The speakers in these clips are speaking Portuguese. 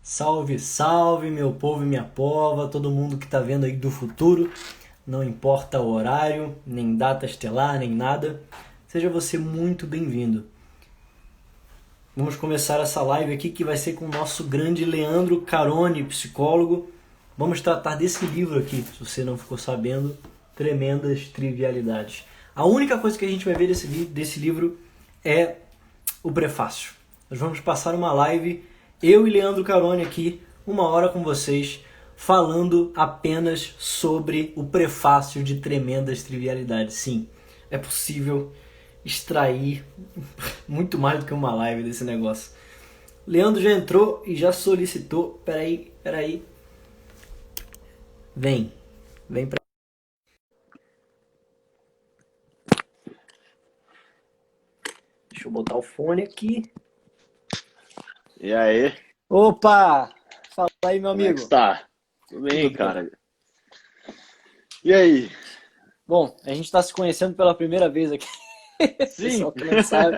Salve, salve, meu povo e minha pova, todo mundo que tá vendo aí do futuro, não importa o horário, nem data estelar, nem nada, seja você muito bem-vindo. Vamos começar essa live aqui que vai ser com o nosso grande Leandro Carone, psicólogo. Vamos tratar desse livro aqui, se você não ficou sabendo, Tremendas Trivialidades. A única coisa que a gente vai ver desse livro é o prefácio. Nós vamos passar uma live, eu e Leandro Carone aqui, 1 hora com vocês, falando apenas sobre o prefácio de Tremendas Trivialidades. Sim, é possível extrair muito mais do que uma live desse negócio. Leandro já entrou e já solicitou. Peraí. Vem pra. Deixa eu botar o fone aqui. E aí, Opa! Fala aí, meu como é que amigo. está? Tudo Tudo bem, bem? cara? E aí? Bom, a gente está se conhecendo pela primeira vez aqui. Sim! Pessoal que não sabe,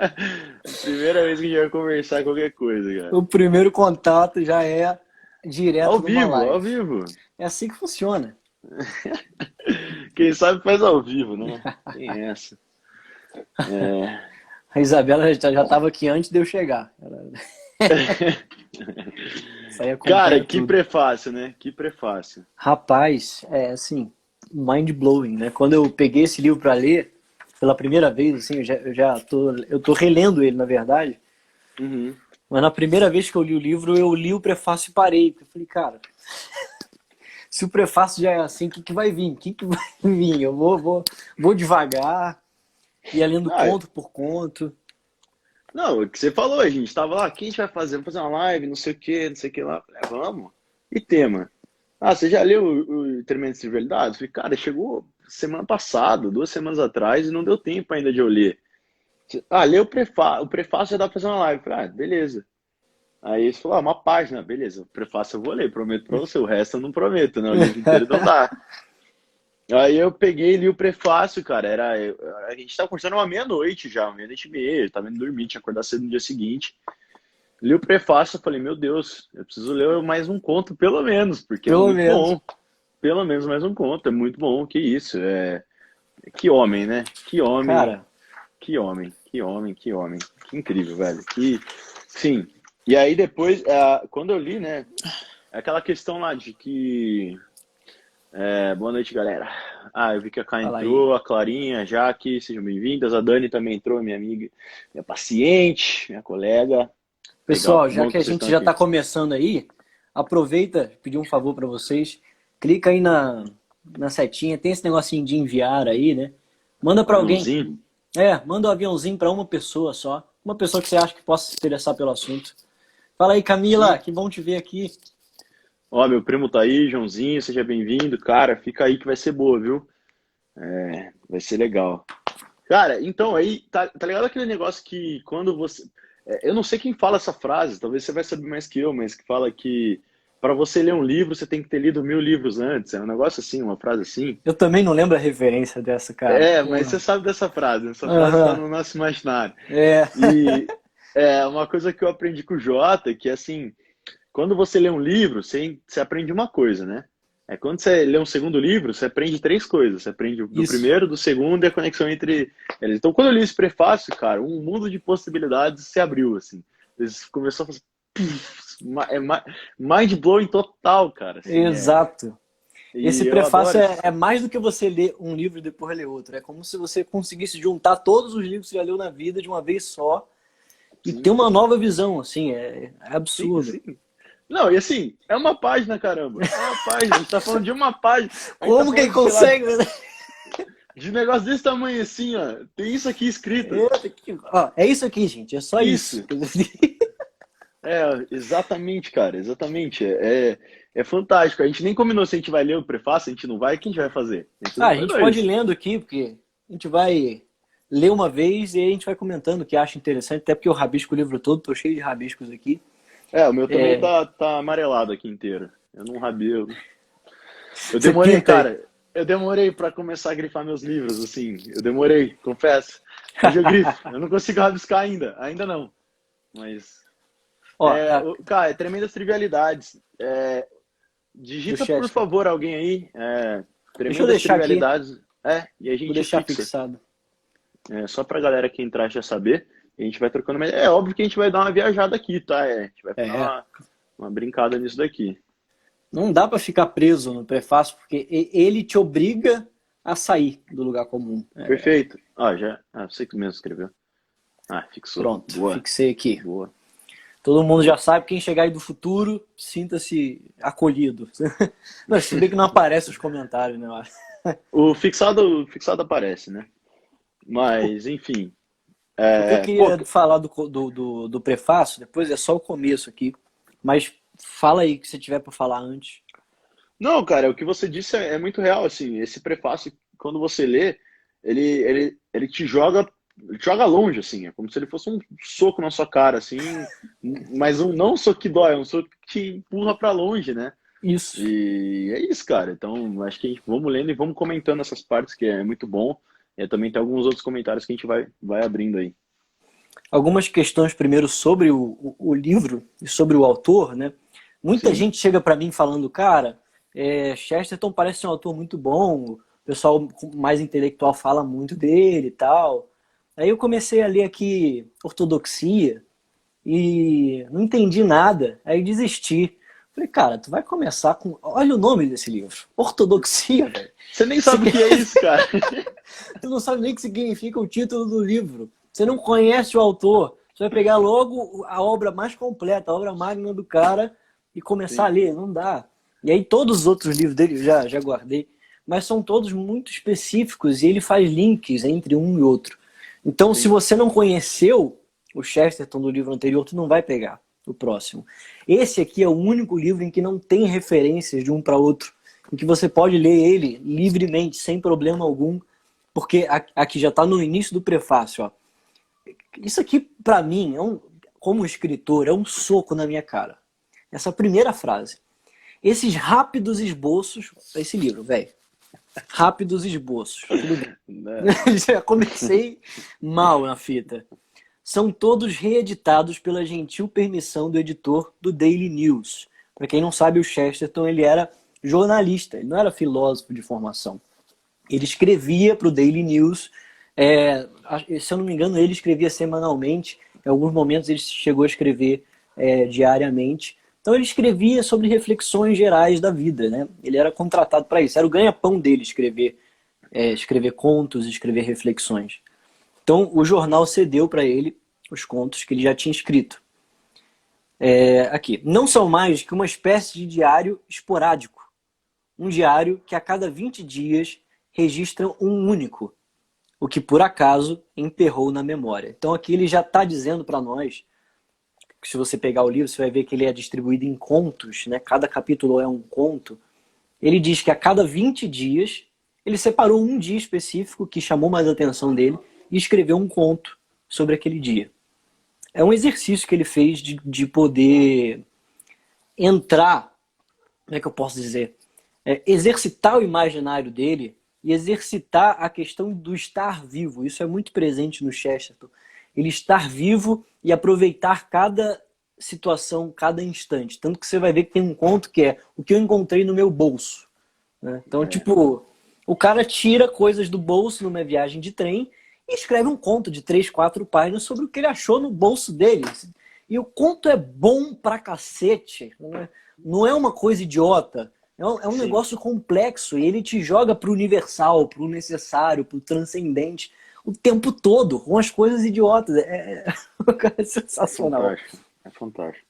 Primeira vez que a gente vai conversar qualquer coisa, cara. o primeiro contato já é direto Ao numa vivo, ao live. vivo. É assim que funciona. Quem sabe faz ao vivo, né? Tem essa. É... A Isabela já estava aqui antes de eu chegar. Isso aí Cara, acompanha que tudo. prefácio, né? Que prefácio. Rapaz, é assim, mind blowing, né? Quando eu peguei esse livro para ler pela primeira vez, assim, eu tô relendo ele, na verdade. Uhum. Mas na primeira vez que eu li o livro, eu li o prefácio e parei. Porque eu falei, cara, se o prefácio já é assim, o que vai vir? O que vai vir? Eu vou devagar, ia lendo Ah, conto por conto. não, o que você falou, a gente tava lá, o que a gente vai fazer? Vamos fazer uma live, não sei o que, não sei o que lá. Eu falei, vamos. E tema? Ah, você já leu o Tremendas Trivialidades? Eu falei, cara, chegou semana passada, 2 semanas atrás, e não deu tempo ainda de eu ler. Ah, lê o prefácio já dá pra fazer uma live. Eu falei, ah, beleza. Aí você falou, ah, uma página, beleza, o prefácio eu vou ler, prometo pra você, o resto eu não prometo, né? O livro inteiro não dá. Aí eu peguei e li o prefácio, cara, a gente tava conversando uma meia-noite já, 1h30, tava indo dormir, tinha que acordar cedo no dia seguinte. Li o prefácio, eu falei, meu Deus, eu preciso ler mais um conto, pelo menos, porque é Pelo muito menos. bom. Pelo menos mais um conto, é muito bom, que isso, que homem, né? Que homem, Cara, que homem, que homem, que homem, que incrível, velho, sim. E aí depois, quando eu li, né, aquela questão lá de que, boa noite, galera. Ah, eu vi que a Cá fala aí. entrou, a Clarinha, a Jaque, sejam bem-vindas, a Dani também entrou, minha amiga, minha paciente, minha colega. Legal, Pessoal, que já bom que que a vocês gente estão já aqui. está começando aí, aproveita, pedir um favor para vocês, clica aí na setinha, tem esse negocinho de enviar aí, né? Manda para alguém. Aviãozinho? Manda um aviãozinho para uma pessoa só, uma pessoa que você acha que possa se interessar pelo assunto. Fala aí, Camila, Sim. que bom te ver aqui. Ó, meu primo tá aí, Joãozinho, seja bem-vindo. Cara, fica aí que vai ser boa, viu? Vai ser legal. Cara, então aí, tá ligado aquele negócio que quando você. Eu não sei quem fala essa frase, talvez você vai saber mais que eu, mas que fala que para você ler um livro, você tem que ter lido 1000 livros antes. É um negócio assim, uma frase assim. Eu também não lembro a referência dessa, cara. Mas você Porra. sabe dessa frase, essa frase tá Aham. no nosso imaginário. É. E é uma coisa que eu aprendi com o Jota, que assim, quando você lê um livro, você aprende uma coisa, né? Quando você lê um segundo livro, você aprende três coisas. Você aprende do Isso. primeiro, do segundo e a conexão entre eles. Então, quando eu li esse prefácio, cara, um mundo de possibilidades se abriu, assim. Eles começou a fazer... Mind blowing total, cara, assim, Exato. Esse E eu prefácio adoro é isso. mais do que você ler um livro e depois ler outro. É como se você conseguisse juntar todos os livros que você já leu na vida de uma vez só e ter Sim, uma nova visão, assim, é sim, absurdo. sim. Não, e assim, é uma página, caramba. É uma página. A gente tá falando de uma página. A gente tá Como que falando ele de, sei lá, consegue? de negócio desse tamanho assim, ó. Tem isso aqui escrito. É isso aqui, gente, é só isso. Isso. Exatamente, cara, exatamente. É fantástico. A gente nem combinou se a gente vai ler o prefácio, a gente não vai, o que a gente vai fazer? A gente Ah, a não gente combinou pode ir isso. lendo aqui, porque a gente vai ler uma vez e aí a gente vai comentando o que acha interessante, até porque eu rabisco o livro todo, tô cheio de rabiscos aqui. O meu também tá amarelado aqui inteiro. Eu não rabei. Eu Você demorei, pinta aí. cara. Eu demorei pra começar a grifar meus livros, assim. Eu demorei, confesso. Hoje eu grifo. Eu não consigo rabiscar ainda. Ainda não. Mas. Ó, Cara, é tremendas trivialidades. do Digita, por Chester. favor, alguém aí. Deixa eu Tremendas deixar aqui. trivialidades. E a Vou gente deixar fixa. fixado. Só pra galera que entrar já saber. E a gente vai trocando uma ideia. É óbvio que a gente vai dar uma viajada aqui, tá? A gente vai dar É. uma brincada nisso daqui. Não dá pra ficar preso no prefácio, porque ele te obriga a sair do lugar comum. Perfeito. Você que mesmo escreveu. Fixou. Pronto, Boa. fixei aqui. Boa. Todo mundo já sabe, quem chegar aí do futuro, sinta-se acolhido. Não, se bem que não aparece os comentários, né? O fixado aparece, né? Mas, enfim. O que eu queria falar do prefácio, depois é só o começo aqui, mas fala aí o que você tiver para falar antes. Não, cara, o que você disse é muito real, assim, esse prefácio, quando você lê, ele te joga longe, assim, é como se ele fosse um soco na sua cara, assim, mas não um soco que dói, é um soco que te empurra pra longe, né? Isso. E é isso, cara, então acho que vamos lendo e vamos comentando essas partes, que é muito bom, e também tem alguns outros comentários que a gente vai abrindo aí. Algumas questões primeiro sobre o livro e sobre o autor, né? Muita Sim. gente chega para mim falando, cara, Chesterton parece ser um autor muito bom, o pessoal mais intelectual fala muito dele e tal. Aí eu comecei a ler aqui Ortodoxia e não entendi nada, aí desisti. Falei, cara, tu vai começar com... Olha o nome desse livro, Ortodoxia, velho. Você nem sabe o que é isso, cara. Tu não sabe nem o que significa o título do livro. Você não conhece o autor. Você vai pegar logo a obra mais completa, a obra magna do cara e começar a ler. Não dá. E aí todos os outros livros dele eu já guardei, mas são todos muito específicos e ele faz links entre um e outro. Então, se você não conheceu o Chesterton do livro anterior, tu não vai pegar o próximo. Esse aqui é o único livro em que não tem referências de um para outro, em que você pode ler ele livremente, sem problema algum, porque aqui já está no início do prefácio. Ó. Isso aqui, para mim, como escritor, é um soco na minha cara. Essa primeira frase. Esses rápidos esboços... Esse livro, velho. Rápidos esboços. Tudo bem. Já comecei mal na fita. São todos reeditados pela gentil permissão do editor do Daily News. Para quem não sabe, o Chesterton ele era jornalista, ele não era filósofo de formação. Ele escrevia para o Daily News, se eu não me engano, ele escrevia semanalmente, em alguns momentos ele chegou a escrever diariamente. Então ele escrevia sobre reflexões gerais da vida, né? Ele era contratado para isso, era o ganha-pão dele escrever contos, escrever reflexões. Então o jornal cedeu para ele os contos que ele já tinha escrito. Aqui, não são mais que uma espécie de diário esporádico. Um diário que a cada 20 dias registra um único, o que por acaso emperrou na memória. Então aqui ele já está dizendo para nós, que se você pegar o livro, você vai ver que ele é distribuído em contos, né? Cada capítulo é um conto. Ele diz que a cada 20 dias, ele separou um dia específico que chamou mais a atenção dele e escreveu um conto sobre aquele dia. É um exercício que ele fez de poder entrar, como é que eu posso dizer? Exercitar o imaginário dele e exercitar a questão do estar vivo. Isso é muito presente no Chesterton. Ele estar vivo e aproveitar cada situação, cada instante. Tanto que você vai ver que tem um conto que é o que eu encontrei no meu bolso. Né? Então, tipo, o cara tira coisas do bolso numa viagem de trem e escreve um conto de 3, 4 páginas sobre o que ele achou no bolso dele. E o conto é bom pra cacete. Né? Não é uma coisa idiota. É um negócio complexo e ele te joga pro universal, pro necessário, pro transcendente o tempo todo, com as coisas idiotas. É sensacional. É fantástico.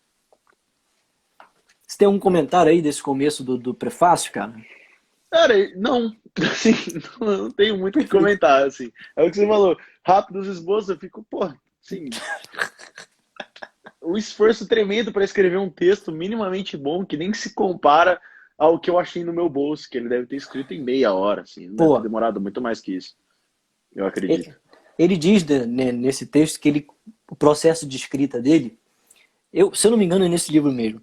Você tem um comentário aí desse começo do prefácio, cara? Cara, não. Assim, não tenho muito o que comentar, assim. É o que você falou. Rápidos esboços, eu fico, assim... O esforço tremendo para escrever um texto minimamente bom, que nem se compara ao que eu achei no meu bolso, que ele deve ter escrito em meia hora, assim. Não deve ter demorado muito mais que isso. Eu acredito. Ele diz nesse texto que o processo de escrita dele, se eu não me engano é nesse livro mesmo,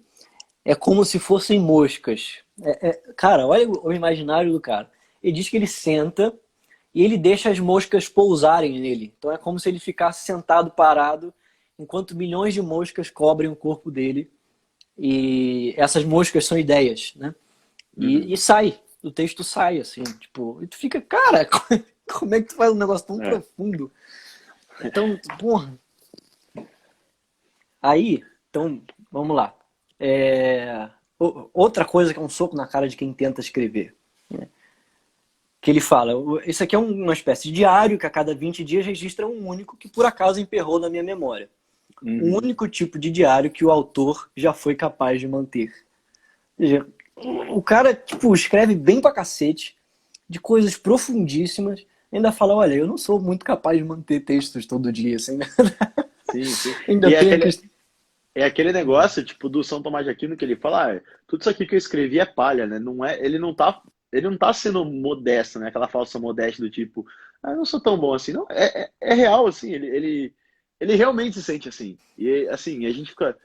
é como se fossem moscas. Cara, olha o imaginário do cara. Ele diz que ele senta e ele deixa as moscas pousarem nele. Então é como se ele ficasse sentado, parado, enquanto milhões de moscas cobrem o corpo dele. E essas moscas são ideias, né? Uhum. E sai, o texto sai, assim, tipo, e tu fica, cara, como é que tu faz um negócio tão É. profundo? Então, porra. Aí, então, vamos lá. Outra coisa que é um soco na cara de quem tenta escrever. Né? Que ele fala, isso aqui é uma espécie de diário que a cada 20 dias registra um único que por acaso emperrou na minha memória. Um Uhum. único tipo de diário que o autor já foi capaz de manter. Ou seja, o cara, tipo, escreve bem pra cacete, de coisas profundíssimas, ainda fala, olha, eu não sou muito capaz de manter textos todo dia, assim, né? Sim, sim. Ainda E tem a questão. é aquele negócio, tipo, do São Tomás de Aquino que ele fala, tudo isso aqui que eu escrevi é palha, né? Não é, ele não tá sendo modesto, né? Aquela falsa modéstia do tipo, eu não sou tão bom assim. Não, é real, assim, ele realmente se sente assim. E, assim, a gente fica,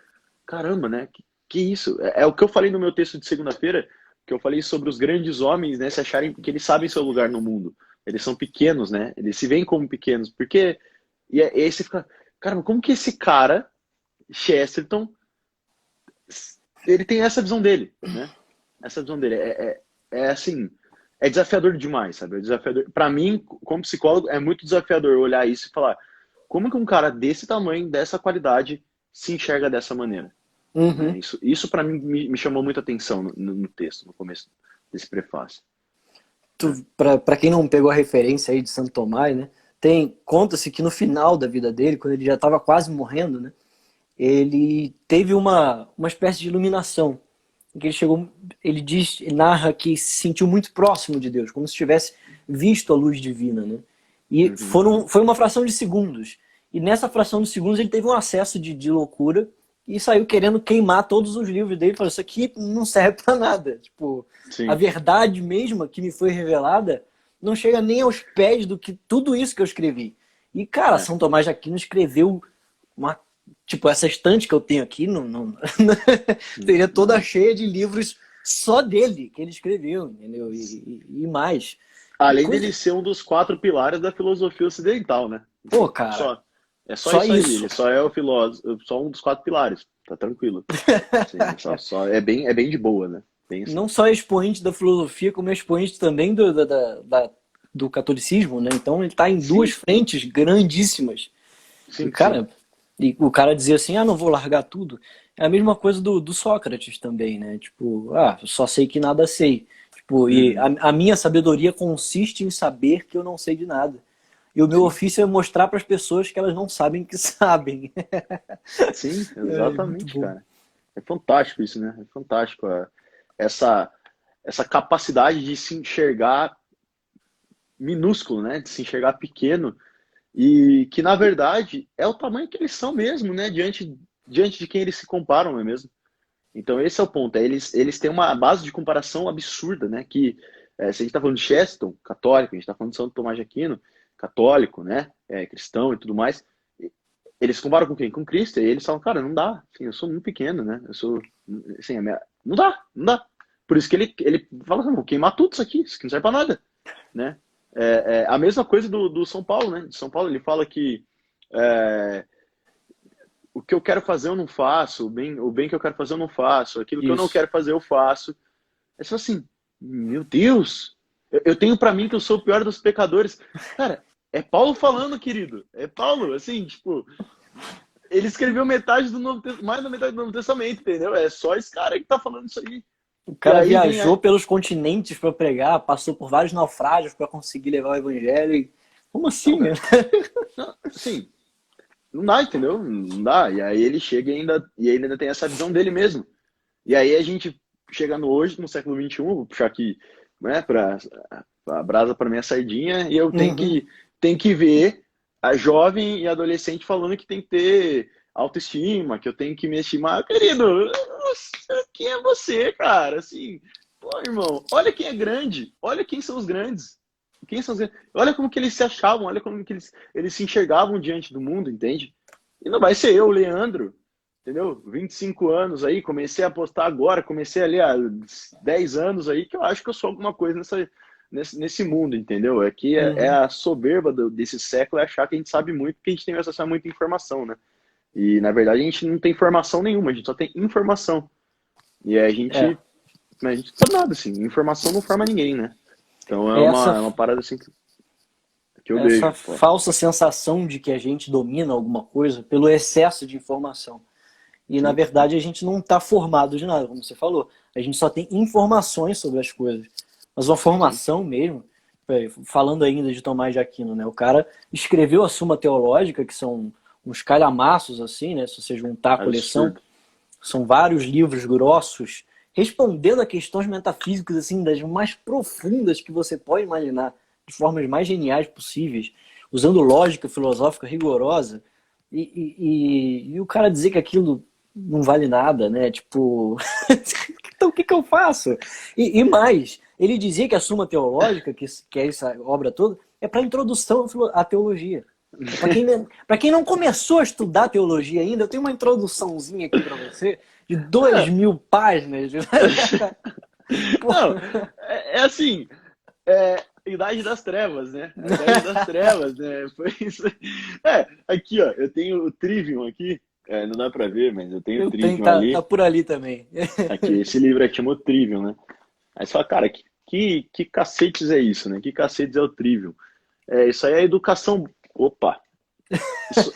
caramba, né? Que isso? É o que eu falei no meu texto de segunda-feira, que eu falei sobre os grandes homens, né? Se acharem que eles sabem seu lugar no mundo. Eles são pequenos, né? Eles se veem como pequenos, porque... E aí você fica, caramba, como que esse cara Chesterton, ele tem essa visão dele, né? Essa visão dele é assim, é desafiador demais, sabe? É desafiador. Para mim, como psicólogo, é muito desafiador olhar isso e falar como que um cara desse tamanho, dessa qualidade, se enxerga dessa maneira, né? Uhum. Isso para mim me chamou muita atenção no texto, no começo desse prefácio, né? Para quem não pegou a referência aí de Santo Tomás, né? Conta-se que no final da vida dele, quando ele já estava quase morrendo, né? Ele teve uma espécie de iluminação. Em que ele chegou, ele narra que se sentiu muito próximo de Deus, como se tivesse visto a luz divina, né? E Uhum. foi uma fração de segundos. E nessa fração de segundos ele teve um acesso de loucura e saiu querendo queimar todos os livros dele. Falou, isso aqui não serve para nada. Tipo, a Sim, verdade mesma que me foi revelada não chega nem aos pés do que tudo isso que eu escrevi. E, cara, é. São Tomás de Aquino escreveu uma, tipo, essa estante que eu tenho aqui seria toda Não. cheia de livros só dele, que ele escreveu, entendeu? E mais. E Além coisa. dele ser um dos quatro pilares da filosofia ocidental, né? Pô, Então, cara, é só só isso aí. isso. Ele só é o filósofo, só um dos quatro pilares. Tá tranquilo. Sim, é bem de boa, né? Bem assim. Não só expoente da filosofia, como expoente também do catolicismo, né? Então ele está em duas Sim, frentes grandíssimas. E, sim, sim. cara, e o cara dizia assim, não vou largar tudo. É a mesma coisa do Sócrates também, né? Tipo, só sei que nada sei. Tipo, e Uhum. a minha sabedoria consiste em saber que eu não sei de nada. E o meu Sim, ofício é mostrar para as pessoas que elas não sabem que sabem. sim, É muito exatamente, bom. cara. É fantástico isso, né? É fantástico. Essa, essa capacidade de se enxergar minúsculo, né? De se enxergar pequeno e que, na verdade, é o tamanho que eles são mesmo, né? Diante de quem eles se comparam, não é mesmo? Então, esse é o ponto. Eles têm uma base de comparação absurda, né? Que, se a gente está falando de Chesterton, católico, a gente está falando de São Tomás de Aquino, católico, né? Cristão e tudo mais. Eles comparam com quem? Com Cristo. E eles falam, cara, não dá. Assim, eu sou muito pequeno, né? Eu sou. Assim, não dá, não dá. Por isso que ele fala, não, vou queimar tudo isso aqui não serve para nada, né? A mesma coisa do São Paulo, né? De São Paulo, ele fala que é, o que eu quero fazer eu não faço, o bem que eu quero fazer eu não faço, aquilo que eu não Isso. quero fazer eu faço. É só assim, meu Deus, eu tenho para mim que eu sou o pior dos pecadores. Cara, é Paulo falando, querido. É Paulo, assim, tipo, ele escreveu metade do Novo Testamento, mais da metade do Novo Testamento, entendeu? É só esse cara aí que tá falando isso aí. O E cara aí vem viajou a... pelos continentes para pregar, passou por vários naufrágios para conseguir levar o evangelho. Como Não, assim, né? cara, não, assim, não dá, entendeu? Não dá. E aí ele chega e ainda tem essa visão dele mesmo. E aí a gente chegando hoje, no século XXI, vou puxar aqui, né, para a brasa para minha sardinha, e eu Uhum. tenho que ver a jovem e adolescente falando que tem que ter autoestima, que eu tenho que me estimar. Querido, quem é você, cara? Assim, pô, irmão, olha quem é grande, olha quem são os grandes. Quem são os grandes? Olha como que eles se achavam, olha como que eles se enxergavam diante do mundo, entende? E não vai ser eu, Leandro, entendeu? 25 anos aí, comecei a apostar agora, comecei ali há 10 anos aí, que eu acho que eu sou alguma coisa nesse mundo, entendeu? É que é Uhum. a soberba desse século é achar que a gente sabe muito, porque a gente tem acesso a muita informação, né? E, na verdade, a gente não tem informação nenhuma, a gente só tem informação. E aí É, a gente não sabe nada, assim. Informação não forma ninguém, né? Então essa, é uma parada assim que eu essa vejo. Pô. falsa sensação de que a gente domina alguma coisa pelo excesso de informação. E, na Sim, verdade, a gente não está formado de nada, como você falou. A gente só tem informações sobre as coisas. Mas uma sim. formação mesmo, falando ainda de Tomás de Aquino, né? O cara escreveu a Suma Teológica, que são uns calhamaços, assim, né? Se você juntar a coleção, Absurdo. são vários livros grossos, respondendo a questões metafísicas, assim, das mais profundas que você pode imaginar, de formas mais geniais possíveis, usando lógica filosófica rigorosa. E o cara dizer que aquilo não vale nada, né? Tipo, então o que eu faço? E mais, ele dizia que a Suma Teológica, que é essa obra toda, é para introdução à teologia. Para quem não começou a estudar teologia ainda, eu tenho uma introduçãozinha aqui para você, de É, 2.000 páginas. Pô, não, é assim, Idade das Trevas, né? A Idade das Trevas, né? Foi isso. Aqui, ó, eu tenho o Trivium aqui, não dá pra ver, mas eu tenho o eu tenho, Trivium tá ali. por ali também. Aqui, esse livro aqui chama o Trivium, né? Aí você fala, cara, que cacetes é isso, né? Que cacetes é o Trivium? Isso aí é educação. Opa, isso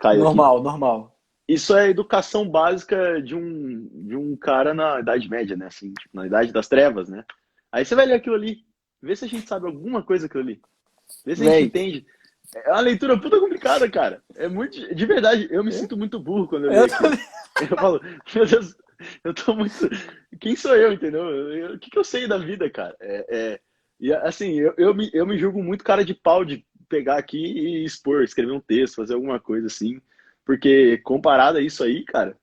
caiu aqui. Normal, normal. Isso é educação básica de um cara na Idade Média, né? Assim, tipo, na Idade das Trevas, né? Aí você vai ler aquilo ali, vê se a gente sabe alguma coisa aquilo ali, vê se a gente Véi, entende. É uma leitura puta complicada, cara. É muito. De verdade, eu me sinto muito burro quando eu eu leio tô... aquilo. Eu falo, meu Deus, eu tô muito. Quem sou eu, entendeu? O que eu sei da vida, cara? E assim, eu me julgo muito cara de pau de pegar aqui e expor, escrever um texto, fazer alguma coisa assim. Porque comparado a isso aí, cara,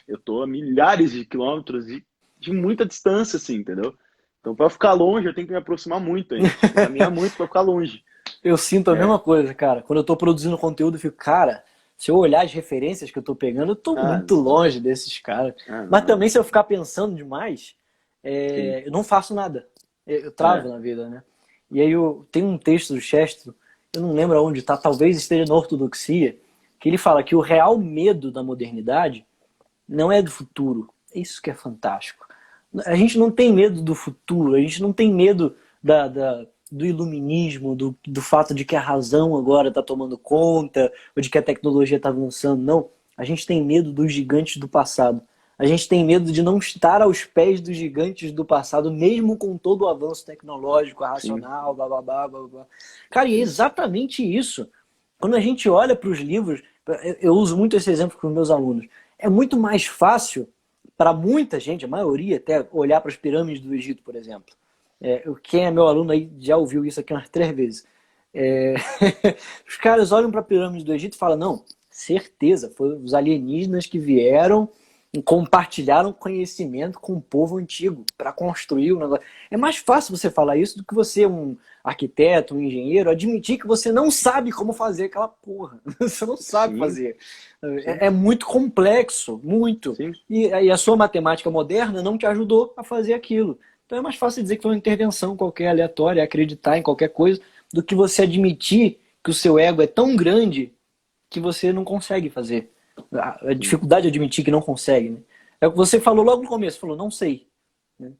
eu tô a milhares de quilômetros de muita distância, assim, entendeu? Então, para ficar longe, eu tenho que me aproximar muito ainda. Tem que caminhar muito para ficar longe. Eu sinto a É. mesma coisa, cara. Quando eu tô produzindo conteúdo, eu fico, cara, se eu olhar as referências que eu tô pegando, eu tô Ah, muito não. longe desses caras. Mas Não. também, se eu ficar pensando demais, Sim. eu não faço nada. Eu travo É. na vida, né? E aí tem um texto do Chesto, eu não lembro aonde tá, talvez esteja na Ortodoxia, que ele fala que o real medo da modernidade não é do futuro. Isso que é fantástico. A gente não tem medo do futuro, a gente não tem medo do iluminismo, do fato de que a razão agora está tomando conta, ou de que a tecnologia está avançando. Não. A gente tem medo dos gigantes do passado. A gente tem medo de não estar aos pés dos gigantes do passado, mesmo com todo o avanço tecnológico, Sim. racional, blá blá blá blá blá. Cara, e é Sim. exatamente isso. Quando a gente olha para os livros, eu uso muito esse exemplo com os meus alunos. É muito mais fácil para muita gente, a maioria até, olhar para as pirâmides do Egito, por exemplo. Quem é meu aluno aí já ouviu isso aqui umas 3 vezes. É, os caras olham para a pirâmide do Egito e falam, não, certeza, foram os alienígenas que vieram e compartilharam conhecimento com o povo antigo para construir o negócio. É mais fácil você falar isso do que você, um arquiteto, um engenheiro, admitir que você não sabe como fazer aquela porra. Você não sabe Sim. fazer. Sim. É muito complexo, muito. Sim. E a sua matemática moderna não te ajudou a fazer aquilo. Então é mais fácil dizer que foi uma intervenção qualquer aleatória, acreditar em qualquer coisa, do que você admitir que o seu ego é tão grande que você não consegue fazer. A Sim. dificuldade de admitir que não consegue. Né? É o que você falou logo no começo, falou, não sei. Né?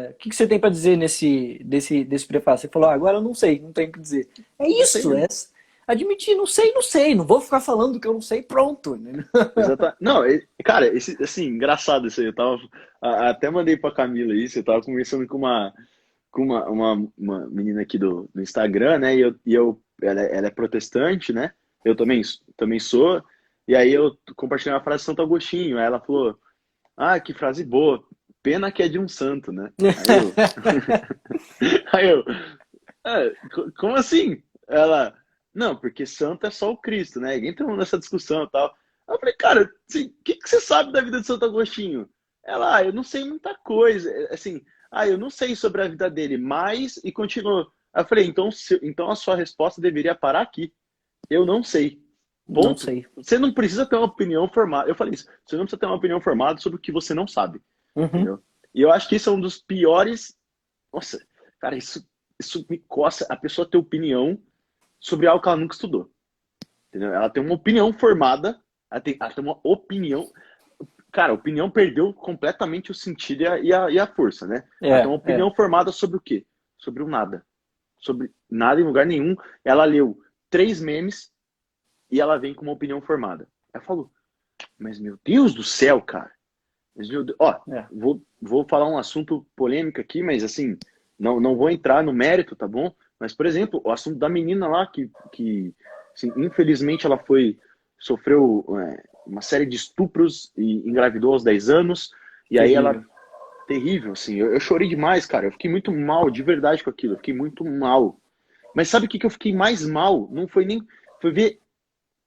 O que você tem para dizer desse prefácio? Você falou, agora eu não sei, não tenho o que dizer. É Não sei isso, mesmo. admitir, não sei, não sei, não vou ficar falando do que eu não sei, pronto. Né? Exatamente. Não, cara, assim, engraçado isso aí. Eu tava. Até mandei pra Camila isso. Eu tava conversando com uma menina aqui do Instagram, né? Ela é protestante, né? Eu também sou. E aí eu compartilhei uma frase de Santo Agostinho. Aí ela falou: Ah, que frase boa. Pena que é de um santo, né? Aí eu, como assim? Ela, não, porque santo é só o Cristo, né? E entramos nessa discussão e tal. Aí eu falei, cara, assim, o que você sabe da vida de Santo Agostinho? Ela, eu não sei muita coisa. Assim, eu não sei sobre a vida dele, mas. E continuou. Aí eu falei, então, então a sua resposta deveria parar aqui. Eu não sei. Não Ponto. sei. Você não precisa ter uma opinião formada. Eu falei isso. Você não precisa ter uma opinião formada sobre o que você não sabe. Uhum. Entendeu? E eu acho que isso é um dos piores. Nossa, cara, isso me coça a pessoa ter opinião sobre algo que ela nunca estudou. Entendeu? Ela tem uma opinião formada Ela tem uma opinião. Cara, a opinião perdeu completamente o sentido e a força, né? Ela tem uma opinião formada sobre o quê? Sobre o nada. Sobre nada em lugar nenhum. Ela leu 3 memes e ela vem com uma opinião formada. Ela falou, mas meu Deus do céu, cara. Mas, meu Deus, ó, vou falar um assunto polêmico aqui, mas assim, não vou entrar no mérito, tá bom? Mas, por exemplo, o assunto da menina lá que assim, infelizmente ela sofreu uma série de estupros e engravidou aos 10 anos. E aí ela, terrível, assim, eu chorei demais, cara. Eu fiquei muito mal, de verdade, com aquilo. Eu fiquei muito mal. Mas sabe o que eu fiquei mais mal? Não foi nem... Foi ver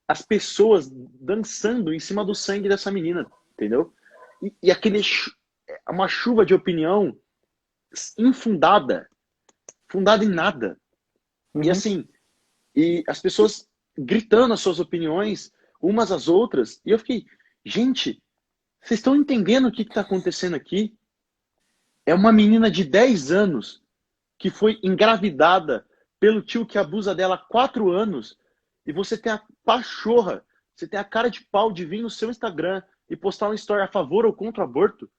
as pessoas dançando em cima do sangue dessa menina, entendeu? E uma chuva de opinião infundada, fundada em nada. Uhum. E assim, e as pessoas gritando as suas opiniões umas às outras. E eu fiquei, gente, vocês estão entendendo o que está acontecendo aqui? É uma menina de 10 anos que foi engravidada pelo tio que abusa dela há 4 anos. E você tem a pachorra, você tem a cara de pau de vir no seu Instagram e postar uma história a favor ou contra o aborto.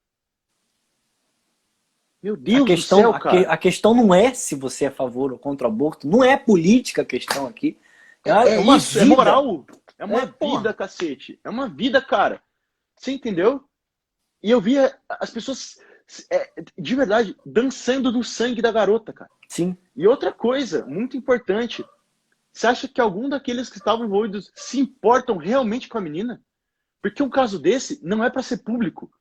Meu Deus do céu, cara. A questão não é se você é a favor ou contra o aborto. Não é política a questão aqui. É uma isso, vida. é moral. É uma vida, cacete. É uma vida, cara. Você entendeu? E eu via as pessoas, de verdade, dançando no sangue da garota, cara. Sim. E outra coisa, muito importante. Você acha que algum daqueles que estavam envolvidos se importam realmente com a menina? Porque um caso desse não é para ser público.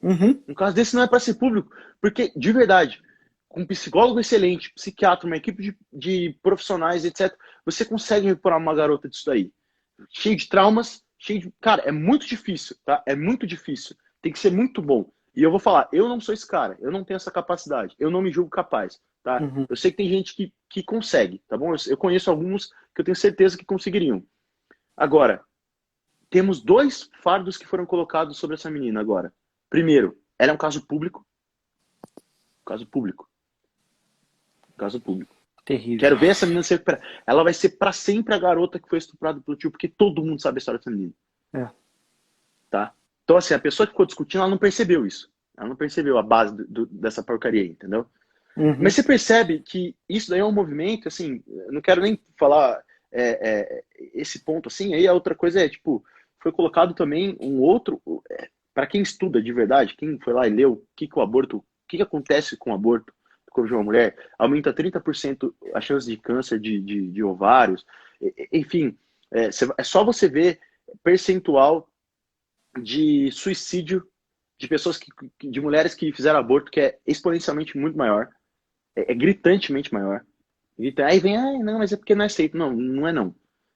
Uhum. Um caso desse não é para ser público. Porque, de verdade, com um psicólogo excelente, psiquiatra, uma equipe de profissionais, etc., você consegue recuperar uma garota disso daí. Cheio de traumas, cheio de... Cara, é muito difícil, tá? É muito difícil. Tem que ser muito bom. E eu vou falar, eu não sou esse cara, eu não tenho essa capacidade, eu não me julgo capaz, tá? Uhum. Eu sei que tem gente que consegue, tá bom? Eu conheço alguns que eu tenho certeza que conseguiriam. Agora, temos 2 fardos que foram colocados sobre essa menina agora. Primeiro, ela é um caso público. Caso público. Caso público. Terrível. Quero ver essa menina se recuperar. Ela vai ser pra sempre a garota que foi estuprada pelo tio, porque todo mundo sabe a história dessa menina. Tá? Então, assim, a pessoa que ficou discutindo, ela não percebeu isso. Ela não percebeu a base dessa porcaria aí, entendeu? Uhum. Mas você percebe que isso daí é um movimento, assim, eu não quero nem falar esse ponto assim, aí a outra coisa é, tipo, foi colocado também um outro, para quem estuda de verdade, quem foi lá e leu o que acontece com o aborto do corpo de uma mulher, aumenta 30% a chance de câncer de ovários, enfim, é só você ver percentual de suicídio de pessoas de mulheres que fizeram aborto, que é exponencialmente muito maior, é gritantemente maior. Aí vem, não, mas é porque não é aceito. Não, não é não.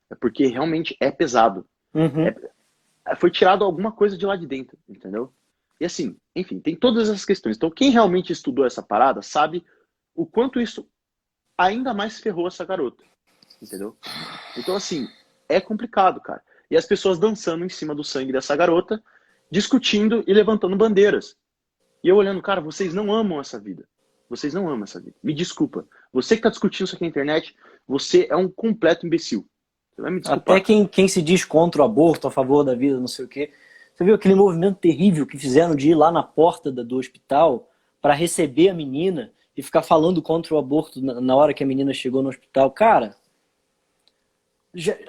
É porque realmente é pesado. Uhum. Foi tirado alguma coisa de lá de dentro, entendeu? E assim, enfim, tem todas essas questões. Então, quem realmente estudou essa parada sabe o quanto isso ainda mais ferrou essa garota, entendeu? Então, assim, é complicado, cara. E as pessoas dançando em cima do sangue dessa garota, discutindo e levantando bandeiras. E eu olhando, cara, vocês não amam essa vida. Vocês não amam essa vida. Me desculpa. Você que está discutindo isso aqui na internet, você é um completo imbecil. Você vai me desculpar. Até quem se diz contra o aborto, a favor da vida, não sei o quê. Você viu aquele movimento terrível que fizeram de ir lá na porta do hospital para receber a menina e ficar falando contra o aborto na hora que a menina chegou no hospital? Cara,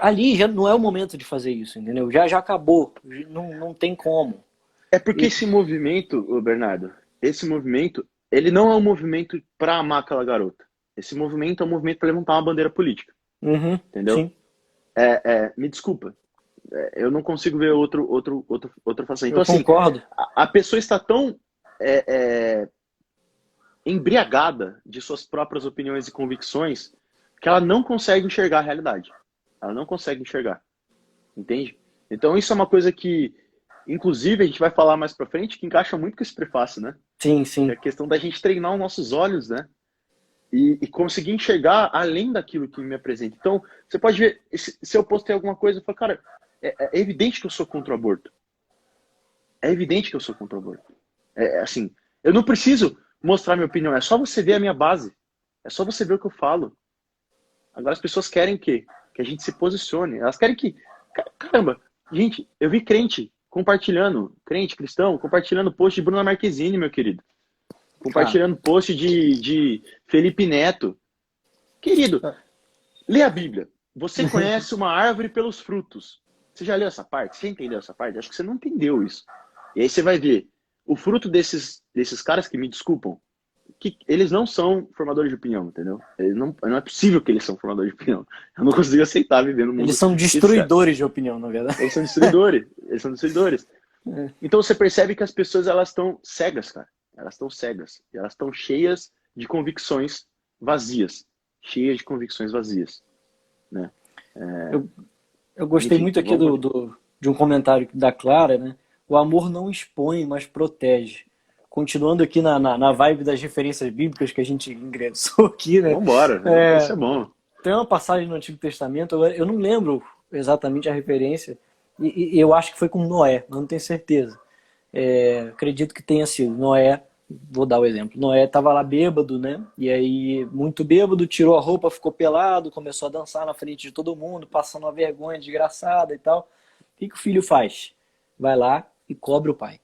ali já não é o momento de fazer isso, entendeu? Já acabou. Não tem como. É porque esse movimento, Bernardo, esse movimento, ele não é um movimento para amar aquela garota. Esse movimento é um movimento para levantar uma bandeira política. Uhum, entendeu? Sim. Me desculpa. Eu não consigo ver outra fação. Então, Eu assim, concordo. a pessoa está tão embriagada de suas próprias opiniões e convicções que ela não consegue enxergar a realidade. Ela não consegue enxergar. Entende? Então, isso é uma coisa que, inclusive, a gente vai falar mais pra frente, que encaixa muito com esse prefácio, né? Sim, sim. É a questão da gente treinar os nossos olhos, né? E conseguir enxergar além daquilo que me apresenta. Então, você pode ver, se eu postei alguma coisa, eu falo, cara, é evidente que eu sou contra o aborto. É evidente que eu sou contra o aborto. Assim, eu não preciso mostrar minha opinião, é só você ver a minha base. É só você ver o que eu falo. Agora as pessoas querem que a gente se posicione. Elas querem que, caramba, Gente, eu vi crente compartilhando, crente cristão, compartilhando post de Bruna Marquezine, meu querido. Cara, Compartilhando post de Felipe Neto. Querido, lê a Bíblia. Você conhece uma árvore pelos frutos. Você já leu essa parte? Você entendeu essa parte? Acho que você não entendeu isso. E aí você vai ver o fruto desses caras que me desculpam, que eles não são formadores de opinião, entendeu? Não é possível que eles são formadores de opinião. Eu não consigo aceitar viver no eles mundo são que esses caras. destruidores de opinião, na verdade. Eles são destruidores. Eles são destruidores. Então você percebe que as pessoas elas estão cegas, cara. Elas estão cegas. E elas estão cheias de convicções vazias. Cheias de convicções vazias. Né? Eu, eu gostei Enfim, muito aqui vamos. de um comentário da Clara, né? O amor não expõe, mas protege. Continuando aqui na vibe das referências bíblicas que a gente ingressou aqui, né? Vamos embora. Isso é bom. Tem uma passagem no Antigo Testamento, agora eu não lembro exatamente a referência, e eu acho que foi com Noé, mas não tenho certeza. Acredito que tenha sido. Noé, vou dar o exemplo. Noé estava lá bêbado, né? E aí, muito bêbado, tirou a roupa, ficou pelado, começou a dançar na frente de todo mundo, passando uma vergonha desgraçada e tal. O que o filho faz? Vai lá e cobre o pai.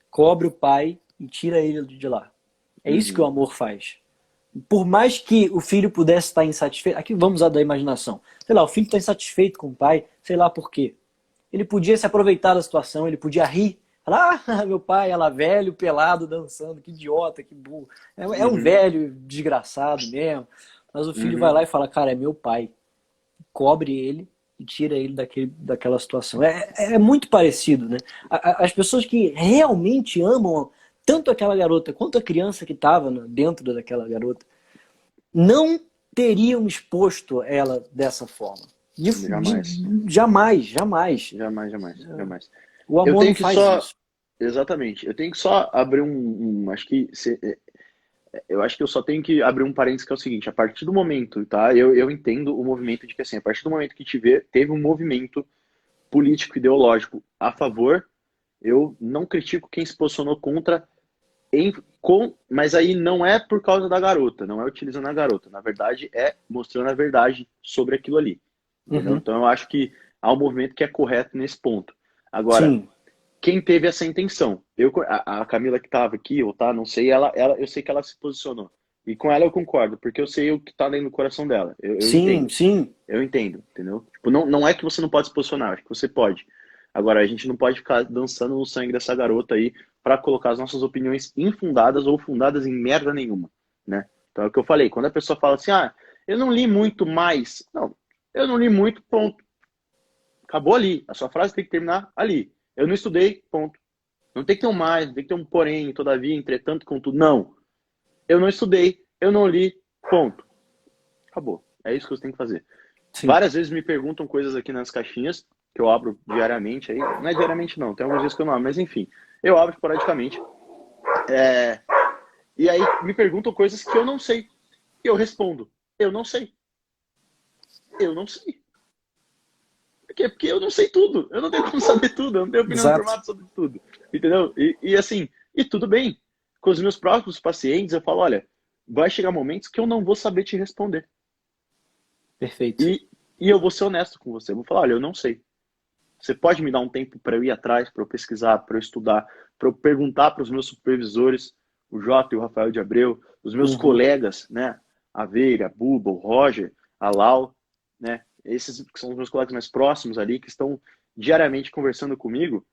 Cobre o pai e tira ele de lá. É isso que o amor faz. Por mais que o filho pudesse estar insatisfeito, aqui vamos usar da imaginação. Sei lá, o filho está insatisfeito com o pai, sei lá por quê. Ele podia se aproveitar da situação, ele podia rir. Falar, meu pai, ela velho, pelado, dançando, que idiota, que burro. É um velho desgraçado mesmo. Mas o filho vai lá e fala, cara, é meu pai. Cobre ele e tira ele daquela situação. É muito parecido, né? As pessoas que realmente amam tanto aquela garota quanto a criança que estava dentro daquela garota não teriam exposto ela dessa forma. Jamais. Jamais, jamais. Jamais. O Eu amor tenho não que faz só. isso. Exatamente. Eu tenho que só abrir acho que. Eu acho que eu só tenho que abrir um parênteses que é o seguinte: a partir do momento, tá? Eu entendo o movimento de que, assim, a partir do momento que teve um movimento político ideológico a favor, eu não critico quem se posicionou contra, mas aí não é por causa da garota, não é utilizando a garota. Na verdade, é mostrando a verdade sobre aquilo ali. Entendeu? Uhum. Então eu acho que há um movimento que é correto nesse ponto. Agora, Sim. quem teve essa intenção? A Camila que estava aqui, ou tá, não sei, eu sei que ela se posicionou. E com ela eu concordo, porque eu sei o que está dentro do coração dela. Eu Sim, entendo. sim. Eu entendo, entendeu? Tipo, não é que você não pode se posicionar, acho que você pode. Agora, a gente não pode ficar dançando no sangue dessa garota aí para colocar as nossas opiniões infundadas ou fundadas em merda nenhuma, né? Então é o que eu falei. Quando a pessoa fala assim, eu não li muito mais. Não, eu não li muito, ponto. Acabou ali. A sua frase tem que terminar ali. Eu não estudei, ponto. Não tem que ter um mais, não tem que ter um porém, todavia, entretanto, contudo. Não. Eu não estudei, eu não li, ponto. Acabou. É isso que você tem que fazer. Sim. Várias vezes me perguntam coisas aqui nas caixinhas, que eu abro diariamente aí. Não é diariamente não, tem alguns dias que eu não abro, mas enfim. Eu abro esporadicamente. E aí me perguntam coisas que eu não sei. E eu respondo, eu não sei. Eu não sei. Por quê? Porque eu não sei tudo. Eu não tenho como saber tudo. Eu não tenho opinião Exato. formada sobre tudo. Entendeu? E assim, e tudo bem. Com os meus próprios pacientes, eu falo, olha, vai chegar momentos que eu não vou saber te responder. Perfeito. E eu vou ser honesto com você. Eu vou falar, olha, eu não sei. Você pode me dar um tempo para eu ir atrás, para eu pesquisar, para eu estudar, para eu perguntar para os meus supervisores, o Jota e o Rafael de Abreu, os meus Uhum. colegas, né? A Veira, a Buba, o Roger, a Lau, né? Esses que são os meus colegas mais próximos ali, que estão diariamente conversando comigo,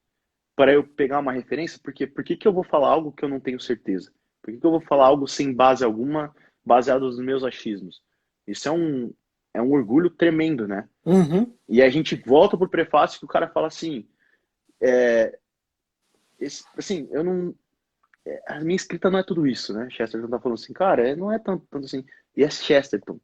para eu pegar uma referência, porque por que eu vou falar algo que eu não tenho certeza? Por que eu vou falar algo sem base alguma, baseado nos meus achismos? Isso é um orgulho tremendo, né? Uhum. E a gente volta pro prefácio que o cara fala assim, assim, eu não, a minha escrita não é tudo isso, né? Chesterton tá falando assim, cara, não é tanto assim. E é Chesterton,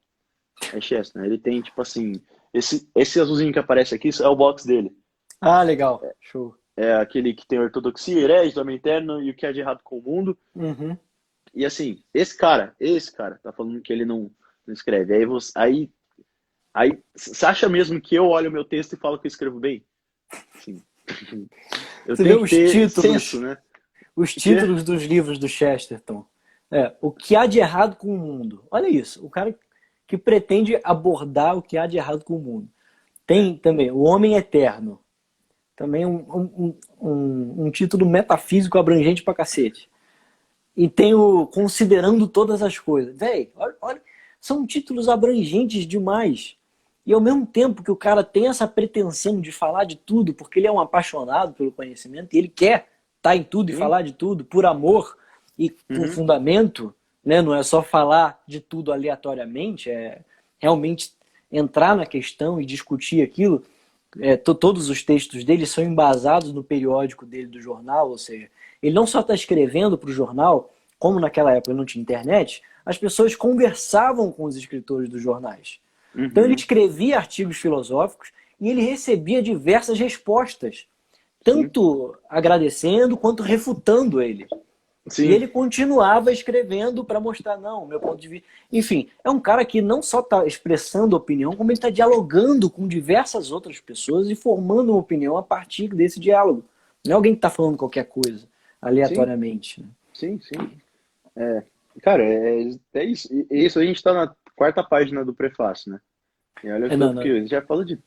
né? Ele tem tipo assim, esse azulzinho que aparece aqui, isso é o box dele. Ah, legal. Show. É aquele que tem ortodoxia, herege, homem eterno e o que há de errado com o mundo. Uhum. E assim, esse cara, tá falando que ele não escreve. Aí, você acha mesmo que eu olho o meu texto e falo que eu escrevo bem? Sim. Eu Você vê tenho que os ter senso, títulos, né? os O quê? títulos dos livros do Chesterton. O que há de errado com o mundo. Olha isso, o cara que pretende abordar o que há de errado com o mundo. Tem também o Homem Eterno. Também um título metafísico abrangente pra cacete. E tem o Considerando Todas as Coisas. Véi, olha, são títulos abrangentes demais. E ao mesmo tempo que o cara tem essa pretensão de falar de tudo, porque ele é um apaixonado pelo conhecimento, e ele quer estar em tudo e falar de tudo, por amor e por fundamento, né? Não é só falar de tudo aleatoriamente, é realmente entrar na questão e discutir aquilo. Todos os textos dele são embasados no periódico dele do jornal, ou seja, ele não só está escrevendo para o jornal, como naquela época não tinha internet, as pessoas conversavam com os escritores dos jornais. Então ele escrevia artigos filosóficos e ele recebia diversas respostas, tanto agradecendo quanto refutando ele. Sim. E ele continuava escrevendo para mostrar, não, meu ponto de vista. Enfim, é um cara que não só está expressando opinião, como ele está dialogando com diversas outras pessoas e formando uma opinião a partir desse diálogo. Não é alguém que está falando qualquer coisa, aleatoriamente. Sim, sim. Cara, é isso. E isso a gente está na quarta página do prefácio, né? E olha que a gente já falou de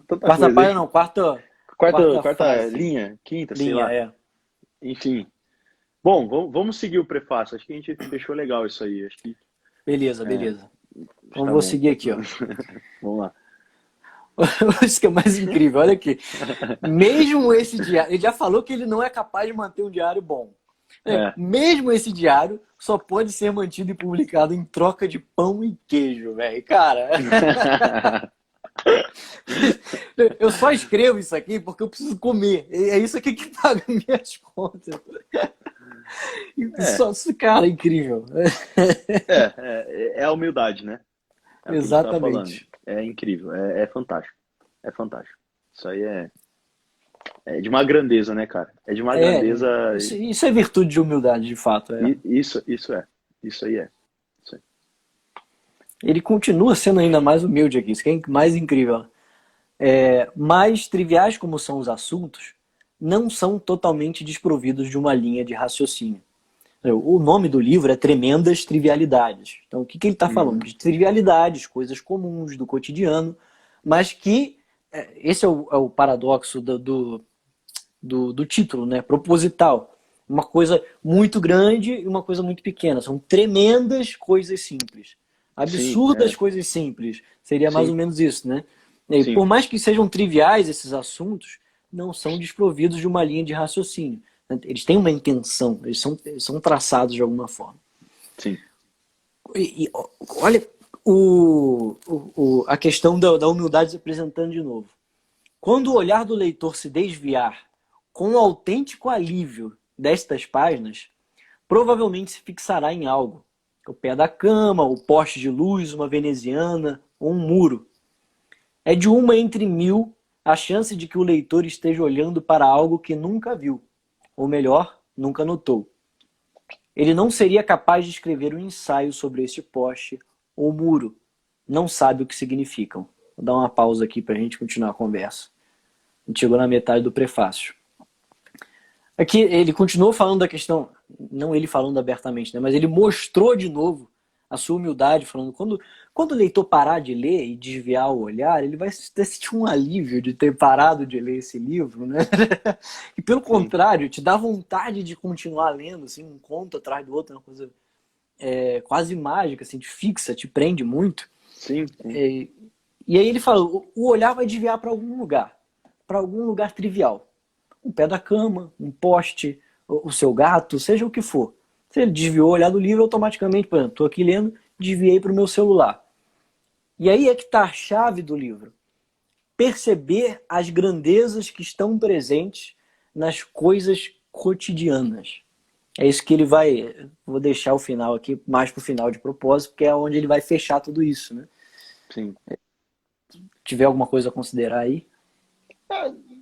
tanta quarta coisa. Página, não, quarta linha, quinta, sei linha, lá. Enfim. Bom, vamos seguir o prefácio. Acho que a gente fechou legal isso aí. Acho que, beleza. Então tá vou seguir aqui, ó. Vamos lá. Isso que é mais incrível, olha aqui. Mesmo esse diário, ele já falou que ele não é capaz de manter um diário bom. Mesmo esse diário só pode ser mantido e publicado em troca de pão e queijo, velho. Cara. Eu só escrevo isso aqui porque eu preciso comer. É isso aqui que paga minhas contas. Cara, é incrível. É a humildade, né? É exatamente. É incrível, é fantástico. É fantástico. Isso aí é de uma grandeza, né, cara? É de uma grandeza. Isso é virtude de humildade, de fato. Isso é. Isso aí é. Isso aí. Ele continua sendo ainda mais humilde aqui. Isso que é mais incrível. Mais triviais como são os assuntos, não são totalmente desprovidos de uma linha de raciocínio. O nome do livro é Tremendas Trivialidades. Então, o que ele está falando? De trivialidades, coisas comuns do cotidiano, mas que esse é o paradoxo do título, né? Proposital. Uma coisa muito grande e uma coisa muito pequena. São tremendas coisas simples. Absurdas coisas simples. Seria mais ou menos isso, né? E por mais que sejam triviais esses assuntos, não são desprovidos de uma linha de raciocínio. Eles têm uma intenção, eles são traçados de alguma forma. Sim. E olha a questão da humildade se apresentando de novo. Quando o olhar do leitor se desviar com um autêntico alívio destas páginas, provavelmente se fixará em algo. O pé da cama, o poste de luz, uma veneziana ou um muro. É de uma entre mil a chance de que o leitor esteja olhando para algo que nunca viu, ou melhor, nunca notou. Ele não seria capaz de escrever um ensaio sobre este poste ou muro. Não sabe o que significam. Vou dar uma pausa aqui para a gente continuar a conversa. A gente chegou na metade do prefácio. Aqui ele continuou falando da questão, não ele falando abertamente, né, mas ele mostrou de novo a sua humildade, falando quando o leitor parar de ler e desviar o olhar, ele vai sentir um alívio de ter parado de ler esse livro, né? E pelo contrário, te dá vontade de continuar lendo, assim, um conto atrás do outro, uma coisa quase mágica, assim, te fixa, te prende muito. Sim. E aí ele fala, o olhar vai desviar para algum lugar trivial. Um pé da cama, um poste, o seu gato, seja o que for. Se ele desviou o olhar do livro, automaticamente, por exemplo, estou aqui lendo, desviei para o meu celular. E aí é que está a chave do livro. Perceber as grandezas que estão presentes nas coisas cotidianas. É isso que ele vai... Vou deixar o final aqui, mais para o final de propósito, porque é onde ele vai fechar tudo isso, né? Sim. Tiver alguma coisa a considerar aí?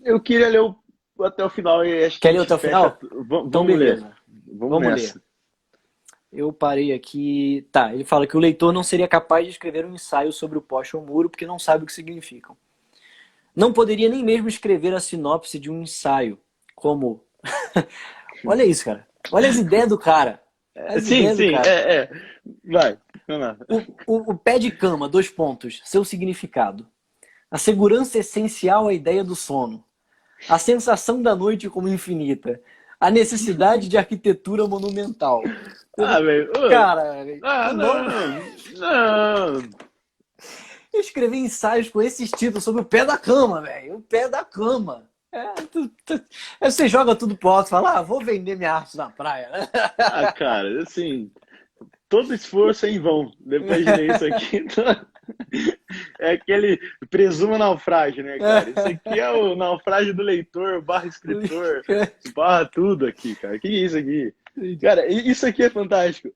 Eu queria ler até o final. E acho Quer ler até o final? Então, beleza. Vamos ler. Eu parei aqui... Tá, ele fala que o leitor não seria capaz de escrever um ensaio sobre o poste ou muro porque não sabe o que significam. Não poderia nem mesmo escrever a sinopse de um ensaio, como... Olha isso, cara. Olha as ideias do cara. Sim. Vai. O pé de cama, 2 pontos. Seu significado. A segurança essencial à ideia do sono. A sensação da noite como infinita. A necessidade de arquitetura monumental. Ah, velho. Cara, Ah, o nome... não. Eu escrevi ensaios com esses títulos sobre o pé da cama, velho. O pé da cama. Aí você joga tudo pro alto e fala, vou vender minha arte na praia, né? Ah, cara, assim, todo esforço é em vão. Depois de ler isso aqui, é aquele presuma naufrágio, né, cara? Isso aqui é o naufrágio do leitor, barra escritor, barra tudo aqui, cara. Que isso aqui? Cara, isso aqui é fantástico.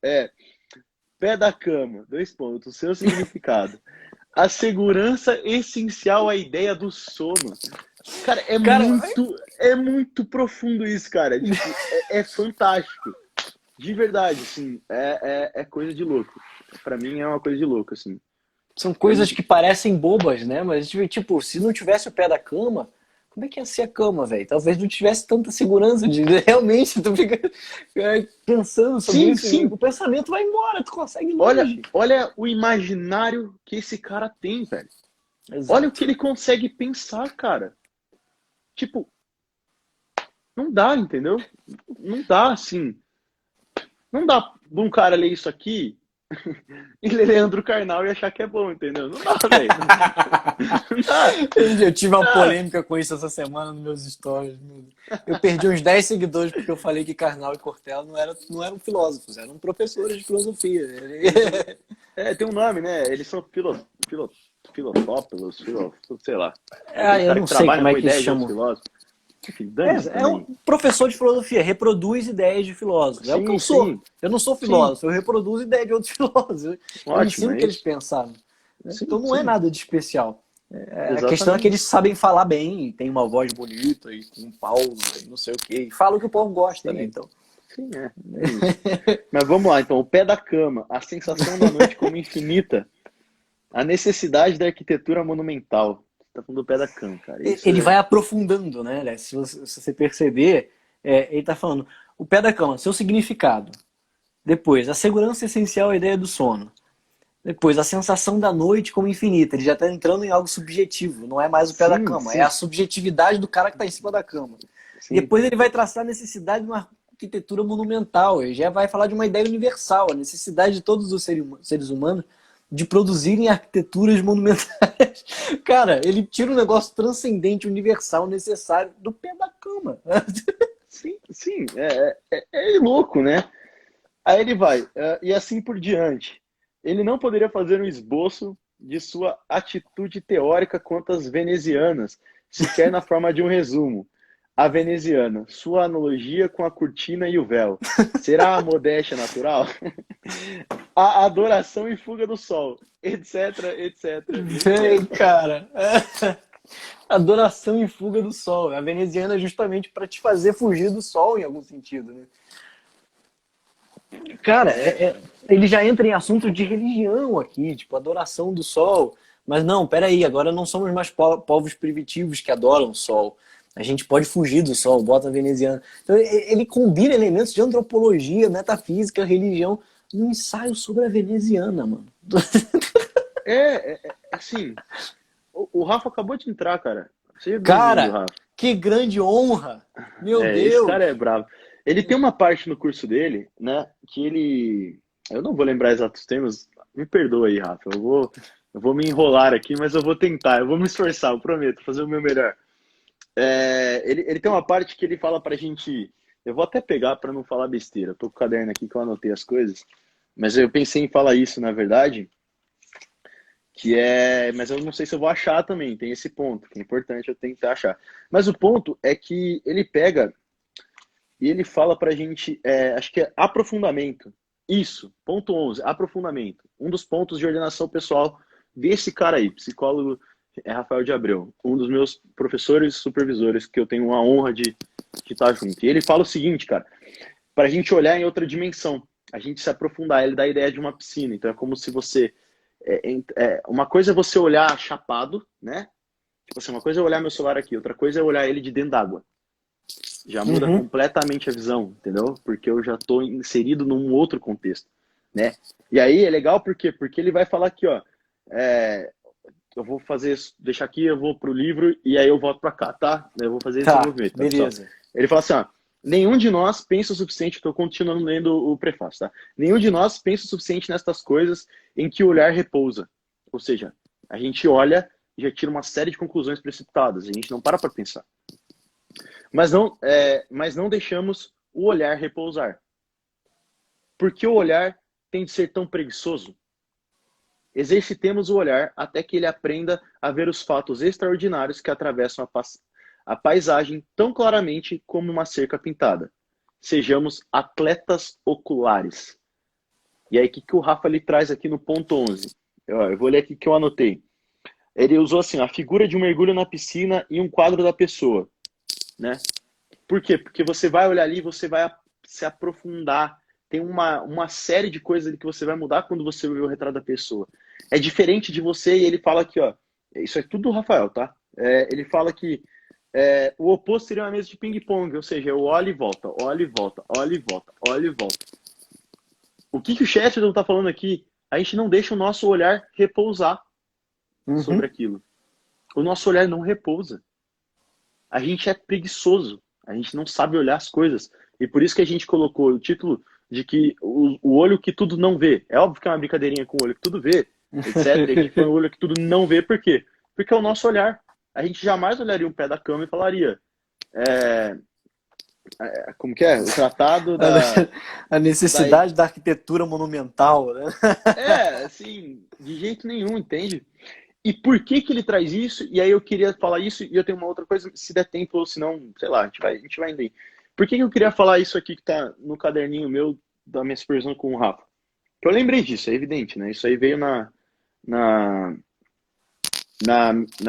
Pé da cama, 2 pontos, seu significado. A segurança essencial à ideia do sono. Cara, é muito profundo isso, cara. Tipo, é fantástico. De verdade, assim, é coisa de louco. Pra mim é uma coisa de louco, assim. São coisas que parecem bobas, né? Mas, tipo, se não tivesse o pé da cama, como é que ia ser a cama, velho? Talvez não tivesse tanta segurança de realmente tu fica pensando sobre Sim, isso sim. e o pensamento vai embora, tu consegue ir Olha, longe. olha o imaginário que esse cara tem, velho. Exato. Olha o que ele consegue pensar, cara. Tipo, não dá, entendeu? Não dá, assim. Não dá pra um cara ler isso aqui e ler Leandro Carnal e achar que é bom, entendeu? Não dá, velho. Não dá. Eu tive uma Não dá. polêmica com isso essa semana nos meus stories. Eu perdi uns 10 seguidores porque eu falei que Karnal e Cortella não eram filósofos, eram professores de filosofia. Tem um nome, né? Eles são filosófilos, sei lá. Aqueles Eu caras não que sei trabalham como é com que ideias se de outros chama. filósofos. Enfim, dane-se É um também. professor de filosofia, reproduz ideias de filósofos. É o que eu Sim, sou. sim, Eu não sou sim. filósofo, eu reproduzo ideias de outros filósofos. Eu Ótimo, ensino o é que eles isso. pensaram. Então Sim, não é sim. nada de especial. A questão é que eles Exatamente. sabem falar bem, e tem uma voz bonita, e com pausa, e não sei o quê. E falam o que o povo gosta, né? Sim, Então. sim, é isso. Mas vamos lá, então. O pé da cama, a sensação da noite como infinita, a necessidade da arquitetura monumental. Você tá falando do pé da cama, cara. Isso Ele é. vai aprofundando, né? Né? Se você perceber, ele está falando o pé da cama, seu significado. Depois, a segurança essencial à ideia do sono. Depois, a sensação da noite como infinita. Ele já está entrando em algo subjetivo. Não é mais o pé da Sim, cama. É a sim, subjetividade do cara que está em cima da cama. E sim. depois ele vai traçar a necessidade de uma arquitetura monumental. Ele já vai falar de uma ideia universal. A necessidade de todos os seres humanos de produzirem arquiteturas monumentais. Cara, ele tira um negócio transcendente, universal, necessário do pé da cama. Sim, sim. É louco, né? Aí ele vai, e assim por diante. Ele não poderia fazer um esboço de sua atitude teórica quanto às venezianas, sequer na forma de um resumo. A veneziana, sua analogia com a cortina e o véu. Será a modéstia natural? A adoração e fuga do sol, etc, etc, Vem, etc. cara. Adoração e fuga do sol. A veneziana é justamente para te fazer fugir do sol, em algum sentido, né? Cara, ele já entra em assuntos de religião aqui, tipo adoração do sol. Mas não, peraí, agora não somos mais povos primitivos que adoram o sol. A gente pode fugir do sol, bota a veneziana. Então ele combina elementos de antropologia, metafísica, religião, num ensaio sobre a veneziana, mano. Assim, o Rafa acabou de entrar, cara. Seja bem-vindo, Cara, Rafa. que grande honra! Meu Esse cara é Deus! bravo. Ele tem uma parte no curso dele, né, que ele. Eu não vou lembrar exatos termos, me perdoa aí, Rafa. Eu vou me enrolar aqui, mas eu vou tentar, eu vou me esforçar, eu prometo, fazer o meu melhor. Ele tem uma parte que ele fala pra gente. Eu vou até pegar pra não falar besteira. Eu tô com o caderno aqui que eu anotei as coisas, mas eu pensei em falar isso, na verdade, que é. Mas eu não sei se eu vou achar também, tem esse ponto, que é importante eu tentar achar. Mas o ponto é que ele pega. E ele fala pra gente, acho que é aprofundamento. Isso, ponto 11, aprofundamento. Um dos pontos de ordenação pessoal desse cara aí, psicólogo Rafael de Abreu, um dos meus professores e supervisores que eu tenho a honra de estar junto. E ele fala o seguinte, cara, pra gente olhar em outra dimensão, a gente se aprofundar, ele dá a ideia de uma piscina. Então é como se você... uma coisa é você olhar chapado, né? Tipo assim, uma coisa é olhar meu celular aqui, outra coisa é olhar ele de dentro d'água. Já muda Uhum. completamente a visão, entendeu? Porque eu já estou inserido num outro contexto, né? E aí é legal por quê? Porque ele vai falar aqui, ó, eu vou fazer, deixar aqui, eu vou pro livro e aí eu volto para cá, tá? Eu vou fazer esse Tá, movimento, tá, pessoal? beleza. Ele fala assim, ó, nenhum de nós pensa o suficiente, estou continuando lendo o prefácio, tá? Nenhum de nós pensa o suficiente nestas coisas em que o olhar repousa. Ou seja, a gente olha e já tira uma série de conclusões precipitadas, a gente não para pensar. Mas não deixamos o olhar repousar. Por que o olhar tem de ser tão preguiçoso? Exercitemos o olhar até que ele aprenda a ver os fatos extraordinários que atravessam a paisagem tão claramente como uma cerca pintada. Sejamos atletas oculares. E aí, o que o Rafa lhe traz aqui no ponto 11? Eu vou ler aqui que eu anotei. Ele usou assim, a figura de um mergulho na piscina e um quadro da pessoa, né? Por quê? Porque você vai olhar ali, você vai se aprofundar. Tem uma série de coisas ali que você vai mudar quando você vê o retrato da pessoa. É diferente de você, e ele fala aqui, ó, isso é tudo do Rafael, tá? Ele fala que o oposto seria uma mesa de ping-pong, ou seja, eu olho e volta, olho e volta, olho e volta, olho e volta. O que o Chesterton tá falando aqui? A gente não deixa o nosso olhar repousar sobre aquilo. O nosso olhar não repousa. A gente é preguiçoso. A gente não sabe olhar as coisas. E por isso que a gente colocou o título de que o olho que tudo não vê. É óbvio que é uma brincadeirinha com o olho que tudo vê, etc. E aqui foi o olho que tudo não vê, por quê? Porque é o nosso olhar. A gente jamais olharia um pé da cama e falaria... como que é? O tratado da... A necessidade da arquitetura monumental, né? Assim, de jeito nenhum, entende? E por que ele traz isso? E aí eu queria falar isso, e eu tenho uma outra coisa, se der tempo, ou se não, sei lá, a gente vai indo aí. Por que eu queria falar isso aqui que tá no caderninho meu da minha supervisão com o Rafa? Que eu lembrei disso, é evidente, né? Isso aí veio na